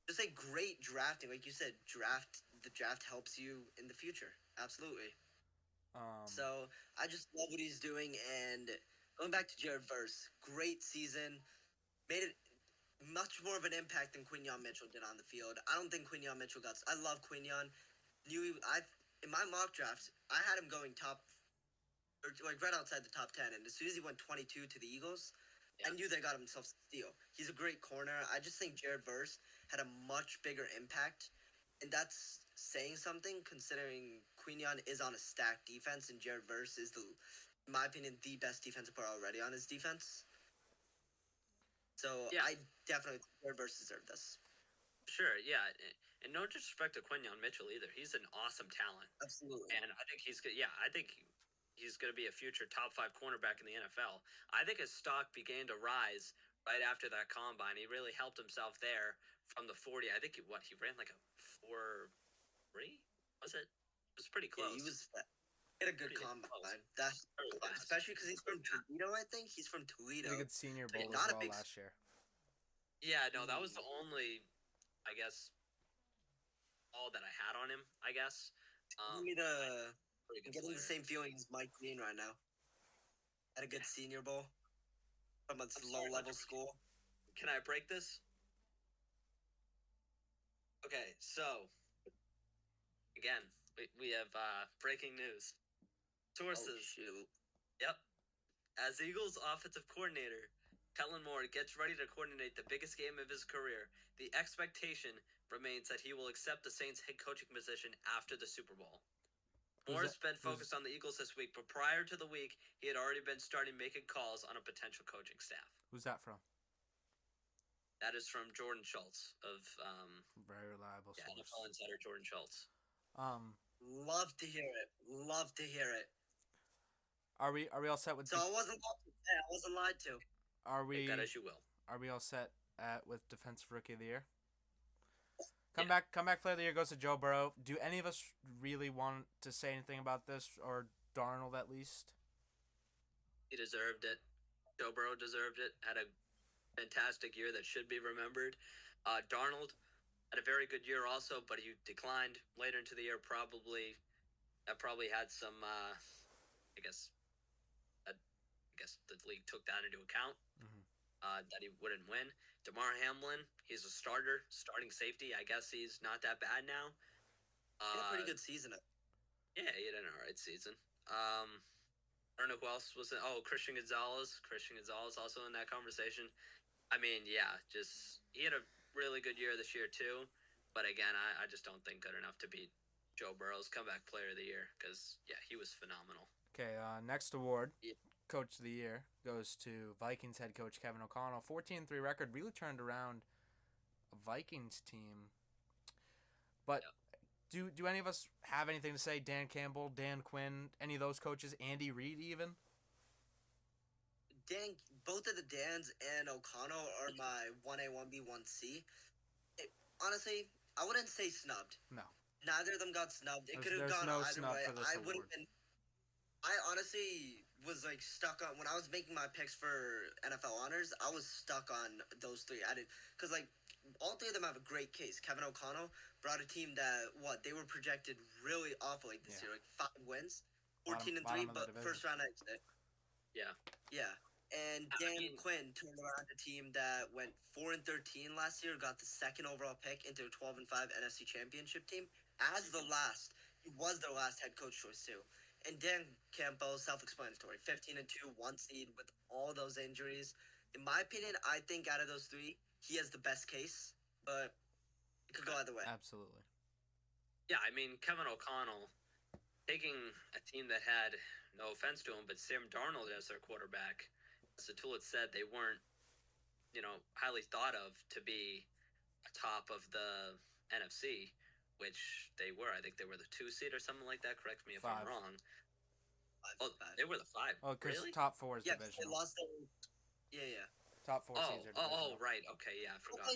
Just great drafting. Like you said, the draft helps you in the future. Absolutely. So I just love what he's doing. And going back to Jared Verse, great season. Made it much more of an impact than Quinyon Mitchell did on the field. I don't think Quinyon Mitchell got... I love Quinyon. In my mock drafts, I had him going top... or right outside the top 10. And as soon as he went 22 to the Eagles... I knew they got himself a steal. He's a great corner. I just think Jared Verse had a much bigger impact. And that's saying something considering Quinyon is on a stacked defense and Jared Verse is, in my opinion, the best defensive player already on his defense. So I definitely think Jared Verse deserved this. Sure, yeah. And no disrespect to Quinyon Mitchell either. He's an awesome talent. Absolutely. And I think he's good. Yeah, I think he's going to be a future top 5 cornerback in the NFL. I think his stock began to rise right after that combine. He really helped himself there from the 40. I think he ran like a 4.3? Was it? It was pretty close. Yeah, he had a good combine. That's especially because he's from Toledo. I think he's from Toledo. He had a good Senior Bowl as well last year. Yeah, no, that was the only, I guess, all that I had on him. I guess. I'm getting the same feeling as Mike Green right now. at a good Senior Bowl from a sorry, low-level 100%. school. Can I break this? Okay, so again, we have breaking news. Sources. Oh, shoot. Yep. As Eagles offensive coordinator, Kellen Moore gets ready to coordinate the biggest game of his career. The expectation remains that he will accept the Saints head coaching position after the Super Bowl. Moore's been focused on the Eagles this week, but prior to the week, he had already been starting making calls on a potential coaching staff. Who's that from? That is from Jordan Schultz of Very reliable source. NFL insider Jordan Schultz. Love to hear it. Love to hear it. Are we all set with? So I wasn't lied to. Are we? Take that as you will. Are we all set with defensive rookie of the year? Comeback player of the year goes to Joe Burrow. Do any of us really want to say anything about this, or Darnold at least? He deserved it. Joe Burrow deserved it. Had a fantastic year that should be remembered. Darnold had a very good year also, but he declined later into the year. Probably had some. I guess the league took that into account. That he wouldn't win. DeMar Hamlin, he's a starting safety. I guess he's not that bad now. He had a pretty good season. Yeah, he had an alright season. I don't know who else was in. Oh, Christian Gonzalez. Christian Gonzalez also in that conversation. I mean, yeah, just he had a really good year this year too. But again, I just don't think good enough to beat Joe Burrow's comeback player of the year because, yeah, he was phenomenal. Okay, next award, Coach of the Year, goes to Vikings head coach Kevin O'Connell. 14-3 record, really turned around a Vikings team. But do any of us have anything to say? Dan Campbell, Dan Quinn, any of those coaches, Andy Reid even? Both of the Dans and O'Connell are my 1A, 1B, 1C. Honestly, I wouldn't say snubbed. No. Neither of them got snubbed. It could have gone either way. I honestly was like stuck on when I was making my picks for NFL honors. I was stuck on those three. I did because like all three of them have a great case. Kevin O'Connell brought a team that they were projected really awful like this year, like 5 wins, 14-3, but first round exit. Yeah. And Dan Quinn turned around a team that went 4-13 last year, got the second overall pick into a 12-5 NFC Championship team. He was their last head coach choice too. And Dan Campbell, self-explanatory, 15-2, 1 seed with all those injuries. In my opinion, I think out of those three, he has the best case, but it could go either way. Absolutely. Yeah, I mean, Kevin O'Connell taking a team that had, no offense to him, but Sam Darnold as their quarterback. As the Tullett said, they weren't, highly thought of to be atop of the NFC, which they were. I think they were the 2 seed or something like that. Correct me if I'm wrong. They were the 5. Oh, because really? top 4 is divisional. They lost their. Yeah. Top 4 seeds are divisional. Oh, right. Okay, yeah, I forgot.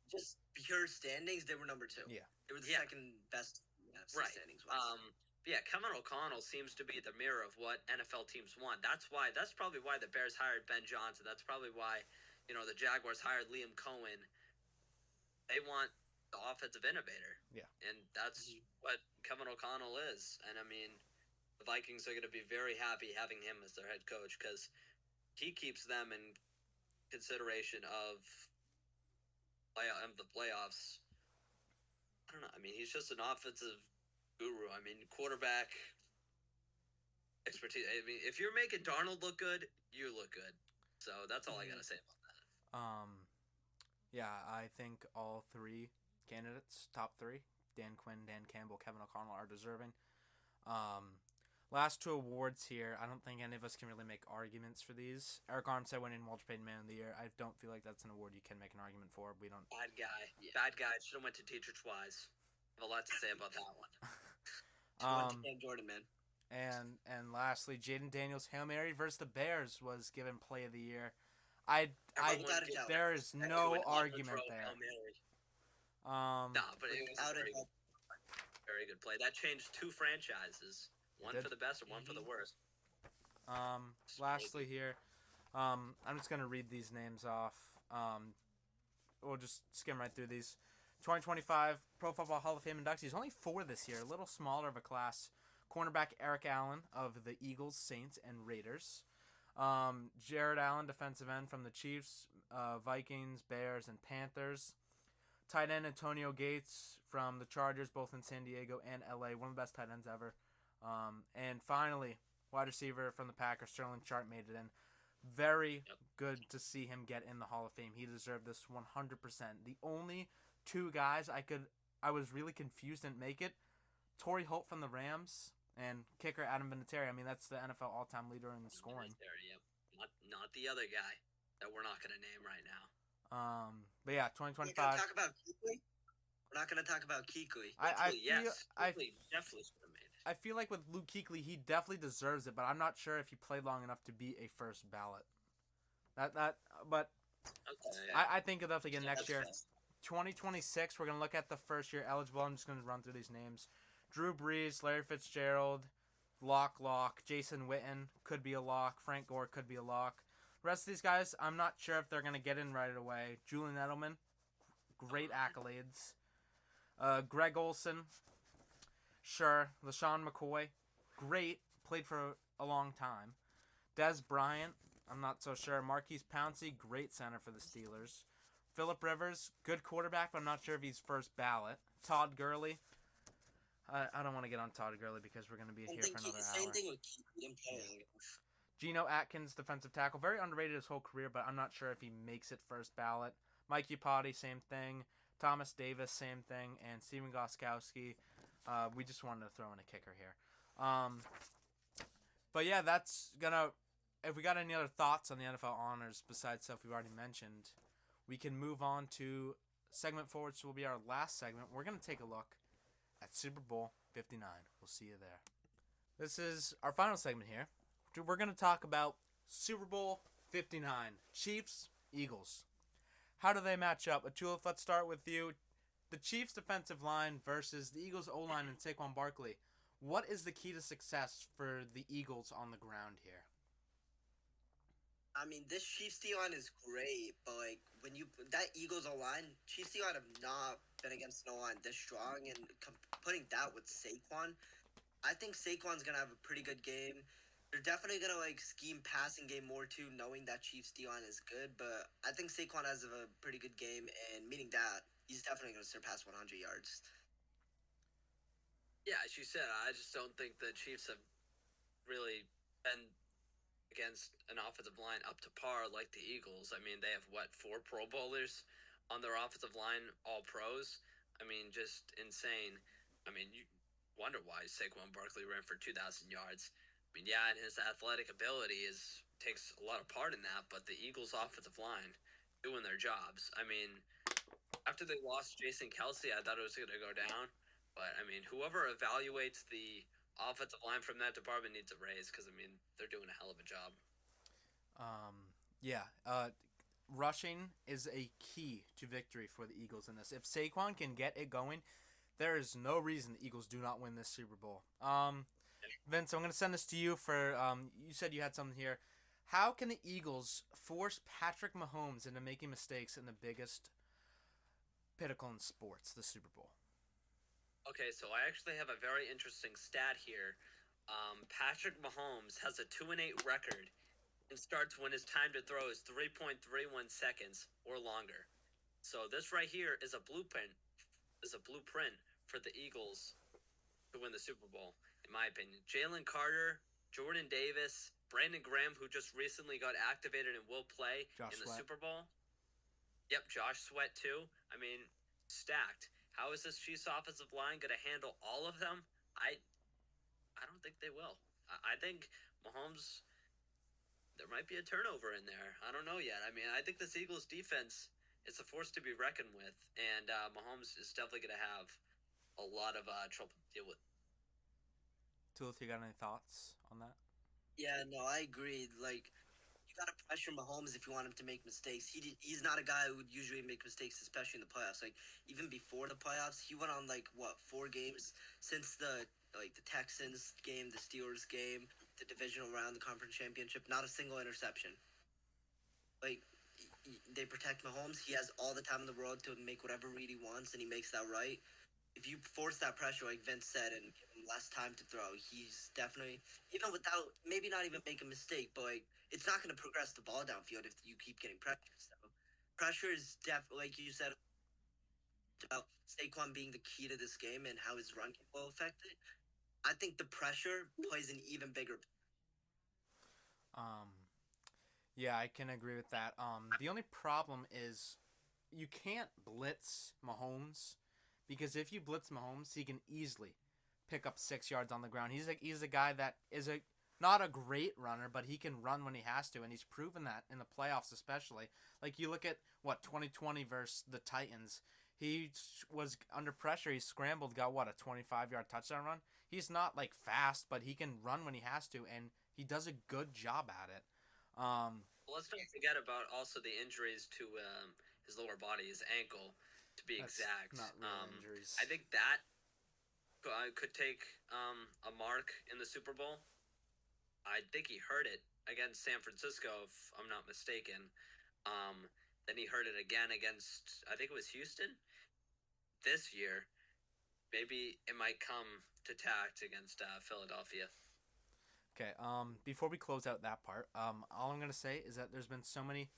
Just pure standings, they were number 2. Yeah. They were the second best standings. Yeah, Kevin O'Connell seems to be the mirror of what NFL teams want. That's probably why the Bears hired Ben Johnson. That's probably why, the Jaguars hired Liam Cohen. They want the offensive innovator. Yeah. And that's what Kevin O'Connell is. And I mean, the Vikings are going to be very happy having him as their head coach because he keeps them in consideration of the playoffs. I don't know. I mean, he's just an offensive guru. I mean, quarterback expertise. I mean, if you're making Darnold look good, you look good. So that's all I gotta say about that. Yeah, I think all 3 candidates, top 3, Dan Quinn, Dan Campbell, Kevin O'Connell, are deserving. Last 2 awards here. I don't think any of us can really make arguments for these. Eric Armstead winning Walter Payton Man of the Year. I don't feel like that's an award you can make an argument for. We don't. Bad guy. Yeah. Bad guy. Should have went to Dietrich Wise. I have a lot to say about that one. Jordan, man. And lastly, Jaden Daniels' Hail Mary versus the Bears was given Play of the Year. There is no argument there. But it was a very good play. That changed 2 franchises. One for the best and one for the worst. Lastly here, I'm just going to read these names off. We'll just skim right through these. 2025 Pro Football Hall of Fame inductees, only 4 this year, a little smaller of a class. Cornerback Eric Allen of the Eagles, Saints, and Raiders. Jared Allen, defensive end from the Chiefs, Vikings, Bears, and Panthers. Tight end Antonio Gates from the Chargers, both in San Diego and LA. One of the best tight ends ever. And finally, wide receiver from the Packers, Sterling Sharp, made it in. Very good to see him get in the Hall of Fame. He deserved this 100%. The only two guys I was really confused didn't make it, Torrey Holt from the Rams and kicker Adam Vinatieri. I mean, that's the NFL all-time leader in scoring. Yep. Not the other guy that we're not going to name right now. But yeah, 2025. We're gonna talk about Kuechly? We're not going to talk about Kuechly. Kuechly definitely should have made it. I feel like with Luke Kuechly, he definitely deserves it, but I'm not sure if he played long enough to be a first ballot. But Okay. I think he'll definitely get next year. fair. 2026, we're going to look at the first year eligible. I'm just going to run through these names. Drew Brees, Larry Fitzgerald, Lock, Jason Witten could be a lock. Frank Gore could be a lock. The rest of these guys, I'm not sure if they're going to get in right away. Julian Edelman, great accolades. Greg Olson, sure. LaShawn McCoy, great, played for a long time. Des Bryant, I'm not so sure. Marquise Pouncey, great center for the Steelers. Phillip Rivers, good quarterback, but I'm not sure if he's first ballot. Todd Gurley, I don't want to get on Todd Gurley because we're going to be here for another hour. Same thing with Kuechly. Geno Atkins, defensive tackle, very underrated his whole career, but I'm not sure if he makes it first ballot. Mike Iupati, same thing. Thomas Davis, same thing. And Steven Gostkowski, we just wanted to throw in a kicker here. But yeah, that's going to... If we got any other thoughts on the NFL honors besides stuff we've already mentioned, we can move on to segment 4, which will be our last segment. We're going to take a look at Super Bowl 59. We'll see you there. This is our final segment here. We're going to talk about Super Bowl 59. Chiefs, Eagles. How do they match up? Atulif, let's start with you. The Chiefs' defensive line versus the Eagles' O-line and Saquon Barkley. What is the key to success for the Eagles on the ground here? I mean, this Chiefs D-line is great, but like when you that Eagles O-line, Chiefs D-line have not been against an O-line this strong, and putting that with Saquon, I think Saquon's gonna have a pretty good game. They're definitely gonna like scheme passing game more too, knowing that Chiefs D-line is good. But I think Saquon has a pretty good game, and meaning that he's definitely gonna surpass 100 yards. Yeah, as you said, I just don't think the Chiefs have really been against an offensive line up to par like the Eagles. I mean, they have, 4 Pro Bowlers on their offensive line, all pros? I mean, just insane. I mean, you wonder why Saquon Barkley ran for 2,000 yards. I mean, yeah, and his athletic ability takes a lot of part in that, but the Eagles' offensive line doing their jobs. I mean, after they lost Jason Kelsey, I thought it was going to go down. But, I mean, whoever evaluates the offensive line from that department needs a raise because, I mean, they're doing a hell of a job. Rushing is a key to victory for the Eagles in this. If Saquon can get it going, there is no reason the Eagles do not win this Super Bowl. Vince, I'm going to send this to you for, you said you had something here. How can the Eagles force Patrick Mahomes into making mistakes in the biggest pinnacle in sports, the Super Bowl? Okay, so I actually have a very interesting stat here. Patrick Mahomes has a 2-8 record and starts when his time to throw is 3.31 seconds or longer. So this right here is a blueprint for the Eagles to win the Super Bowl, in my opinion. Jalen Carter, Jordan Davis, Brandon Graham, who just recently got activated and will play in the Super Bowl. Yep, Josh Sweat too. I mean, stacked. How is this Chiefs offensive line going to handle all of them? I don't think they will. I think Mahomes, there might be a turnover in there. I don't know yet. I mean, I think this Eagles defense is a force to be reckoned with, and Mahomes is definitely going to have a lot of trouble to deal with. Tulith, you got any thoughts on that? Yeah, no, I agree. Like, you got to pressure Mahomes if you want him to make mistakes. He's not a guy who would usually make mistakes, especially in the playoffs. Like, even before the playoffs, he went on, 4 games since the Texans game, the Steelers game, the divisional round, the conference championship, not a single interception. Like, they protect Mahomes. He has all the time in the world to make whatever read he wants, and he makes that right. if you force that pressure, like Vince said, and give him less time to throw, he's definitely, even without, maybe not even make a mistake, but like, it's not going to progress the ball downfield if you keep getting pressure. So, pressure is definitely, like you said, about Saquon being the key to this game and how his run game will affect it. I think the pressure plays an even bigger. Um, yeah, I can agree with that. The only problem is you can't blitz Mahomes because if you blitz Mahomes, he can easily pick up 6 yards on the ground. He's a guy that is a not a great runner, but he can run when he has to, and he's proven that in the playoffs, especially. Like you look at what 2020 versus the Titans, he was under pressure. He scrambled, got what a 25-yard touchdown run. He's not like fast, but he can run when he has to, and he does a good job at it. Well, let's not forget about also the injuries to his lower body, his ankle, to be That's exact. not real injuries. I think that could take a mark in the Super Bowl. I think he hurt it against San Francisco, if I'm not mistaken. Then he hurt it again against, I think it was Houston this year. Maybe it might come to tact against Philadelphia. Okay. Before we close out that part, all I'm gonna say is that there's been so many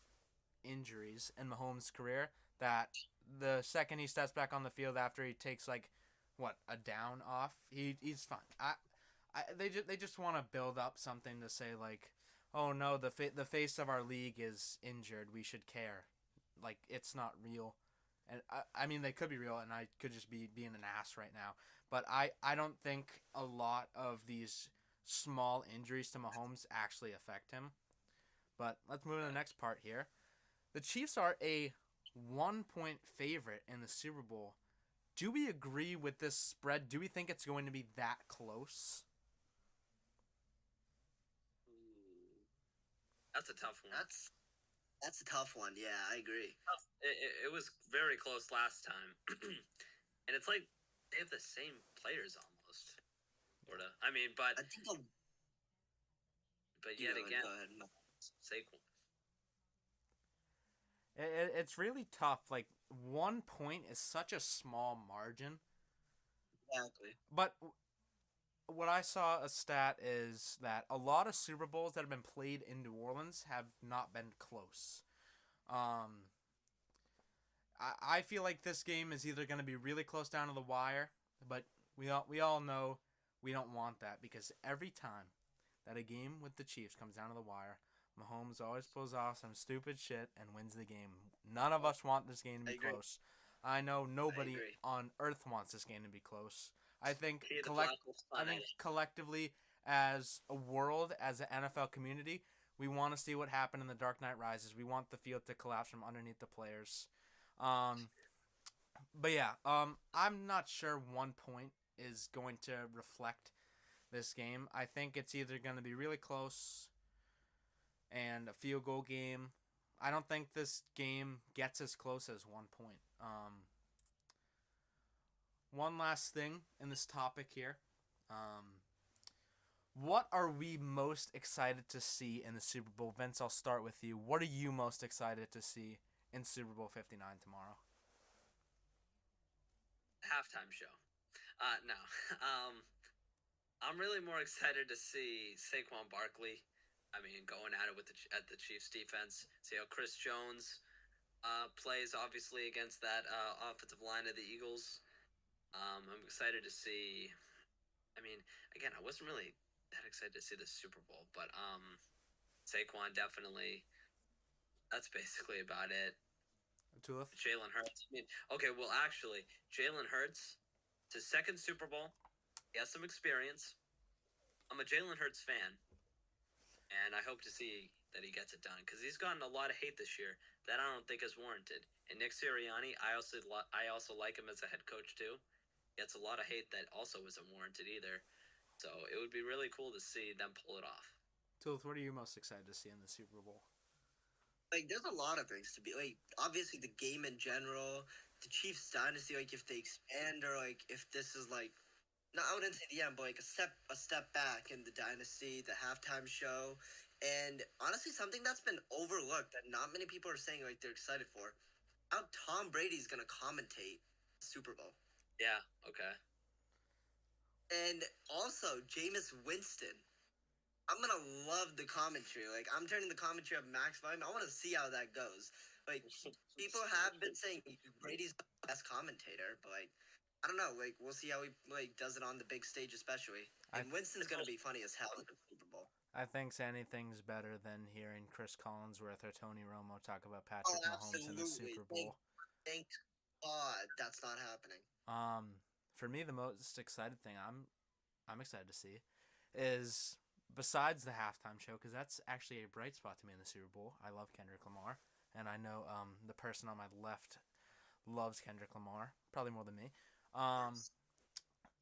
injuries in Mahomes' career that the second he steps back on the field after he takes like what a down off, he's fine. They just want to build up something to say like, oh no, the face of our league is injured. We should care. Like it's not real. And I mean, they could be real, and I could just be being an ass right now. But I don't think a lot of these small injuries to Mahomes actually affect him. But let's move to the next part here. The Chiefs are a 1 point favorite in the Super Bowl. Do we agree with this spread? Do we think it's going to be that close? That's a tough one. That's a tough one. Yeah, I agree. It was very close last time, and it's like they have the same players almost, sorta. I mean, but I think yet again, go ahead. Saquon. It's really tough. Like 1 point is such a small margin. Exactly. But what I saw a stat is that a lot of Super Bowls that have been played in New Orleans have not been close. Um, I feel like this game is either going to be really close down to the wire, but we all know we don't want that because every time that a game with the Chiefs comes down to the wire, Mahomes always pulls off some stupid shit and wins the game. None of us want this game to be close. I know nobody on earth wants this game to be close. I think collectively as a world, as an NFL community, we want to see what happened in The Dark Knight Rises. We want the field to collapse from underneath the players. But yeah, I'm not sure 1 point is going to reflect this game. I think it's either going to be really close and a field goal game. I don't think this game gets as close as 1 point. One last thing in this topic here. What are we most excited to see in the Super Bowl? Vince, I'll start with you. What are you most excited to see in Super Bowl 59 tomorrow? Halftime show. No. I'm really more excited to see Saquon Barkley. I mean, going at it with at the Chiefs defense. See how Chris Jones plays, obviously, against that offensive line of the Eagles. I'm excited to see. I mean, again, I wasn't really that excited to see the Super Bowl, but Saquon definitely. That's basically about it. Tulip? Jalen Hurts. I mean, okay, well, actually, Jalen Hurts, it's his second Super Bowl. He has some experience. I'm a Jalen Hurts fan, and I hope to see that he gets it done because he's gotten a lot of hate this year that I don't think is warranted. And Nick Sirianni, I also like him as a head coach too. He gets a lot of hate that also isn't warranted either. So it would be really cool to see them pull it off. Tulip, what are you most excited to see in the Super Bowl? Like, there's a lot of things to be like. Obviously, the game in general, the Chiefs' dynasty. Like, if they expand or like if this is like, no, I wouldn't say the end, but like a step back in the dynasty, the halftime show, and honestly, something that's been overlooked that not many people are saying like they're excited for. How Tom Brady's gonna commentate the Super Bowl. Yeah. Okay. And also, Jameis Winston. I'm gonna love the commentary. Like, I'm turning the commentary up max volume. I want to see how that goes. Like, people have been saying Brady's the best commentator, but like, I don't know. Like, we'll see how he like does it on the big stage, especially. I And Winston's gonna be funny as hell in the Super Bowl. I think anything's better than hearing Chris Collinsworth or Tony Romo talk about Oh, Patrick Mahomes in the absolutely. Super Bowl. Thank God that's not happening. For me, the most excited thing I'm excited to see is besides the halftime show, because that's actually a bright spot to me in the Super Bowl. I love Kendrick Lamar, and I know the person on my left loves Kendrick Lamar probably more than me. Yes.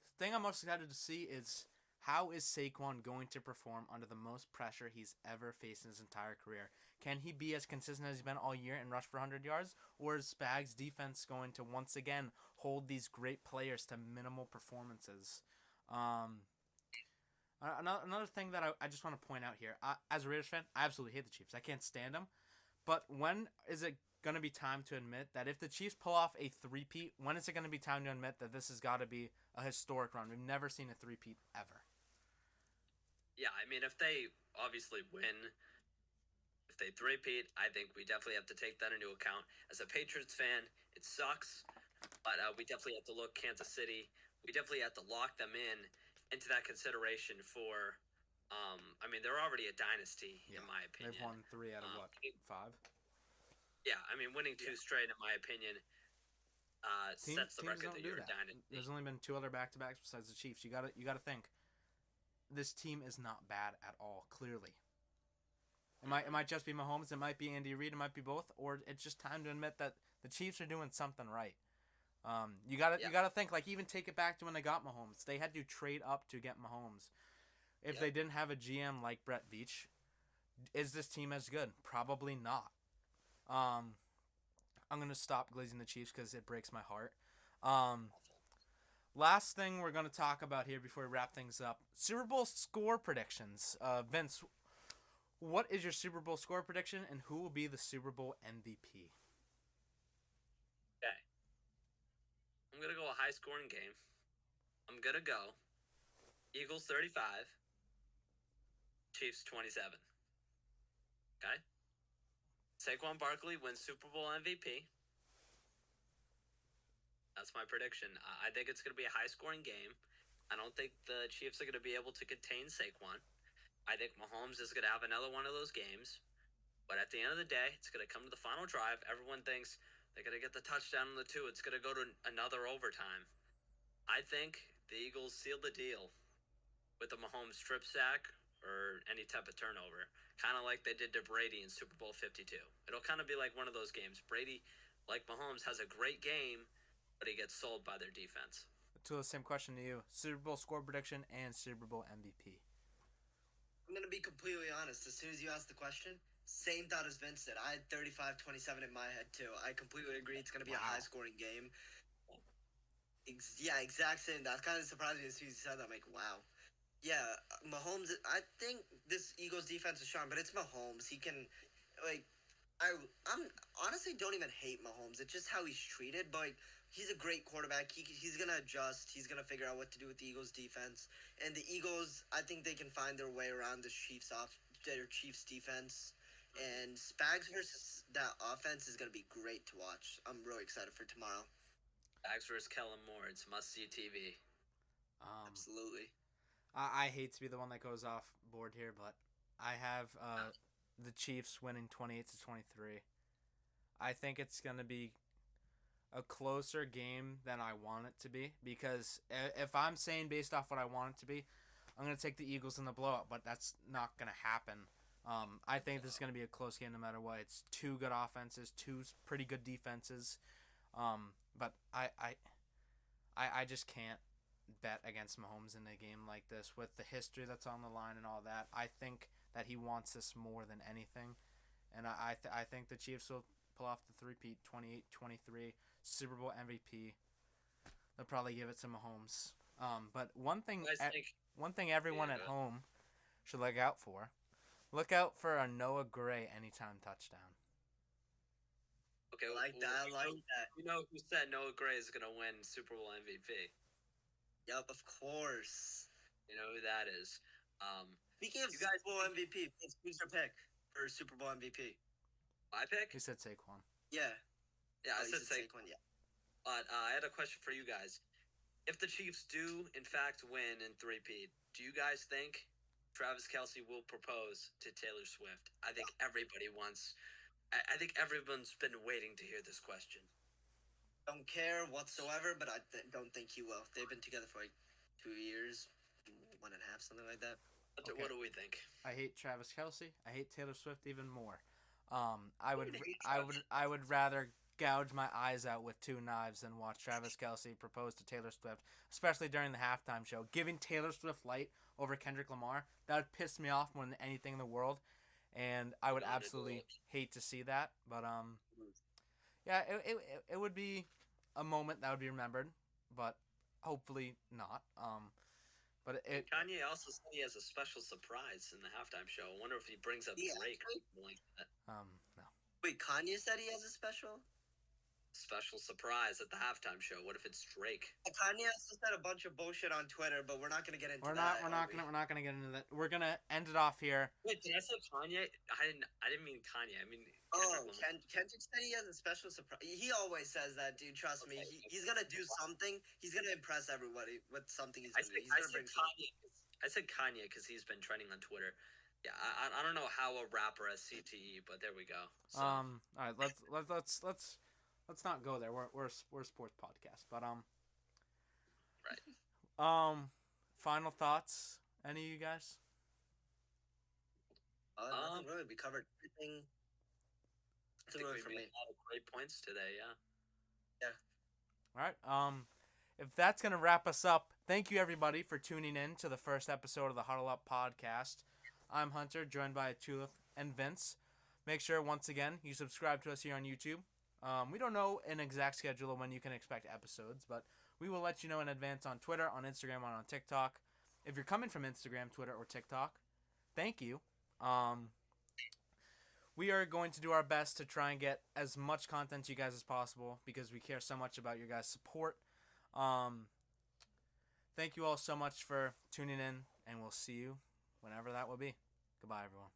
The thing I'm most excited to see is how is Saquon going to perform under the most pressure he's ever faced in his entire career? Can he be as consistent as he's been all year and rush for 100 yards? Or is Spags' defense going to once again hold these great players to minimal performances? Um, another thing that I just want to point out here, as a Raiders fan, I absolutely hate the Chiefs. I can't stand them. But when is it going to be time to admit that if the Chiefs pull off a three-peat, when is it going to be time to admit that this has got to be a historic run? We've never seen a three-peat ever. Yeah, I mean, if they obviously win, if they three-peat, I think we definitely have to take that into account. As a Patriots fan, it sucks, but we definitely have to look Kansas City. We definitely have to lock them into that consideration for. I mean, they're already a dynasty in my opinion. They've won 3 out of what, 5? Yeah, I mean, winning 2 straight, in my opinion, sets the record that you're a dynasty. There's only been 2 other back-to-backs besides the Chiefs. You gotta think. This team is not bad at all. Clearly, it might just be Mahomes. It might be Andy Reid. It might be both. Or it's just time to admit that the Chiefs are doing something right. You gotta think, like, even take it back to when they got Mahomes. They had to trade up to get Mahomes. If they didn't have a GM like Brett Veach, is this team as good? Probably not. I'm gonna stop glazing the Chiefs because it breaks my heart. Last thing we're gonna talk about here before we wrap things up: Super Bowl score predictions. Vince, what is your Super Bowl score prediction, and who will be the Super Bowl MVP? Okay, I'm gonna go a high-scoring game. I'm gonna go Eagles 35, Chiefs 27. Okay. Saquon Barkley wins Super Bowl MVP. That's my prediction. I think it's going to be a high-scoring game. I don't think the Chiefs are going to be able to contain Saquon. I think Mahomes is going to have another one of those games. But at the end of the day, it's going to come to the final drive. Everyone thinks they're going to get the touchdown on the 2. It's going to go to another overtime. I think the Eagles seal the deal with a Mahomes strip sack or any type of turnover, kind of like they did to Brady in Super Bowl 52. It'll kind of be like one of those games. Brady, like Mahomes, has a great game, but he gets sold by their defense. To the same question to you: Super Bowl score prediction and Super Bowl MVP. I'm gonna be completely honest. As soon as you asked the question, same thought as Vince did. I had 35-27 in my head too. I completely agree. It's gonna be a high-scoring game. Yeah, exact same. That's kind of surprising as soon as you said that. I'm like, wow. Yeah, Mahomes. I think this Eagles defense is strong, but it's Mahomes. He can, like, I'm honestly don't even hate Mahomes. It's just how he's treated. But like, he's a great quarterback. He's gonna adjust. He's gonna figure out what to do with the Eagles defense. And the Eagles, I think they can find their way around their Chiefs defense. And Spags versus that offense is gonna be great to watch. I'm really excited for tomorrow. Spags versus Kellen Moore. It's must-see TV. Absolutely. I hate to be the one that goes off board here, but I have the Chiefs winning 28-23. I think it's going to be a closer game than I want it to be, because if I'm saying based off what I want it to be, I'm going to take the Eagles in the blowout, but that's not going to happen. I think this is going to be a close game no matter what. It's 2 good offenses, 2 pretty good defenses, but I just can't bet against Mahomes in a game like this with the history that's on the line and all that. I think that he wants this more than anything, and I think the Chiefs will pull off the three-peat, 28-23, Super Bowl MVP. They'll probably give it to Mahomes. But one thing everyone at home should look out for. Look out for a Noah Gray anytime touchdown. Okay, I like that. I like that. You know who said Noah Gray is going to win Super Bowl MVP? Yep, of course. You know who that is. Speaking of You guys- Super Bowl MVP, who's your pick for Super Bowl MVP? My pick? He said Saquon. Yeah. Yeah, I you said Saquon. Saquon. Yeah. But I had a question for you guys. If the Chiefs do, in fact, win in three-peat, do you guys think Travis Kelce will propose to Taylor Swift? I think everybody wants. I think everyone's been waiting to hear this question. Don't care whatsoever, but I don't think he will. They've been together for like 2 years, 1.5, something like that. What, Okay. what do we think? I hate Travis Kelce. I hate Taylor Swift even more. I would rather gouge my eyes out with 2 knives than watch Travis Kelce propose to Taylor Swift, especially during the halftime show. Giving Taylor Swift light over Kendrick Lamar, that would piss me off more than anything in the world, and I would absolutely hate to see that. But yeah, it would be a moment that would be remembered, but hopefully not. But Kanye also said he has a special surprise in the halftime show. I wonder if he brings up Yeah. Drake or something like that. no. Wait, Kanye said he has a special? Special surprise at the halftime show. What if it's Drake? Kanye has said a bunch of bullshit on Twitter, but we're not gonna get into We're that. not gonna get into that. We're gonna end it off here. Wait, did I say Kanye? I didn't mean Kanye. I mean Kendrick said he has a special surprise. He always says that, dude. Trust me. He's gonna do something. He's gonna impress everybody with something he's gonna do. He's gonna bring something. I said Kanye because he's been trending on Twitter. Yeah, I don't know how a rapper has CTE, but there we go. So, All right, let's not go there. We're a sports podcast, but right. Final thoughts. Any of you guys? Nothing really. We covered everything. I think we made a lot of great points today. Yeah. All right. If that's gonna wrap us up, thank you everybody for tuning in to the first episode of the Huddle Up podcast. I'm Hunter, joined by Tulip and Vince. Make sure once again you subscribe to us here on YouTube. We don't know an exact schedule of when you can expect episodes, but we will let you know in advance on Twitter, on Instagram, and on TikTok. If you're coming from Instagram, Twitter, or TikTok, thank you. We are going to do our best to try and get as much content to you guys as possible because we care so much about your guys' support. Thank you all so much for tuning in, and we'll see you whenever that will be. Goodbye, everyone.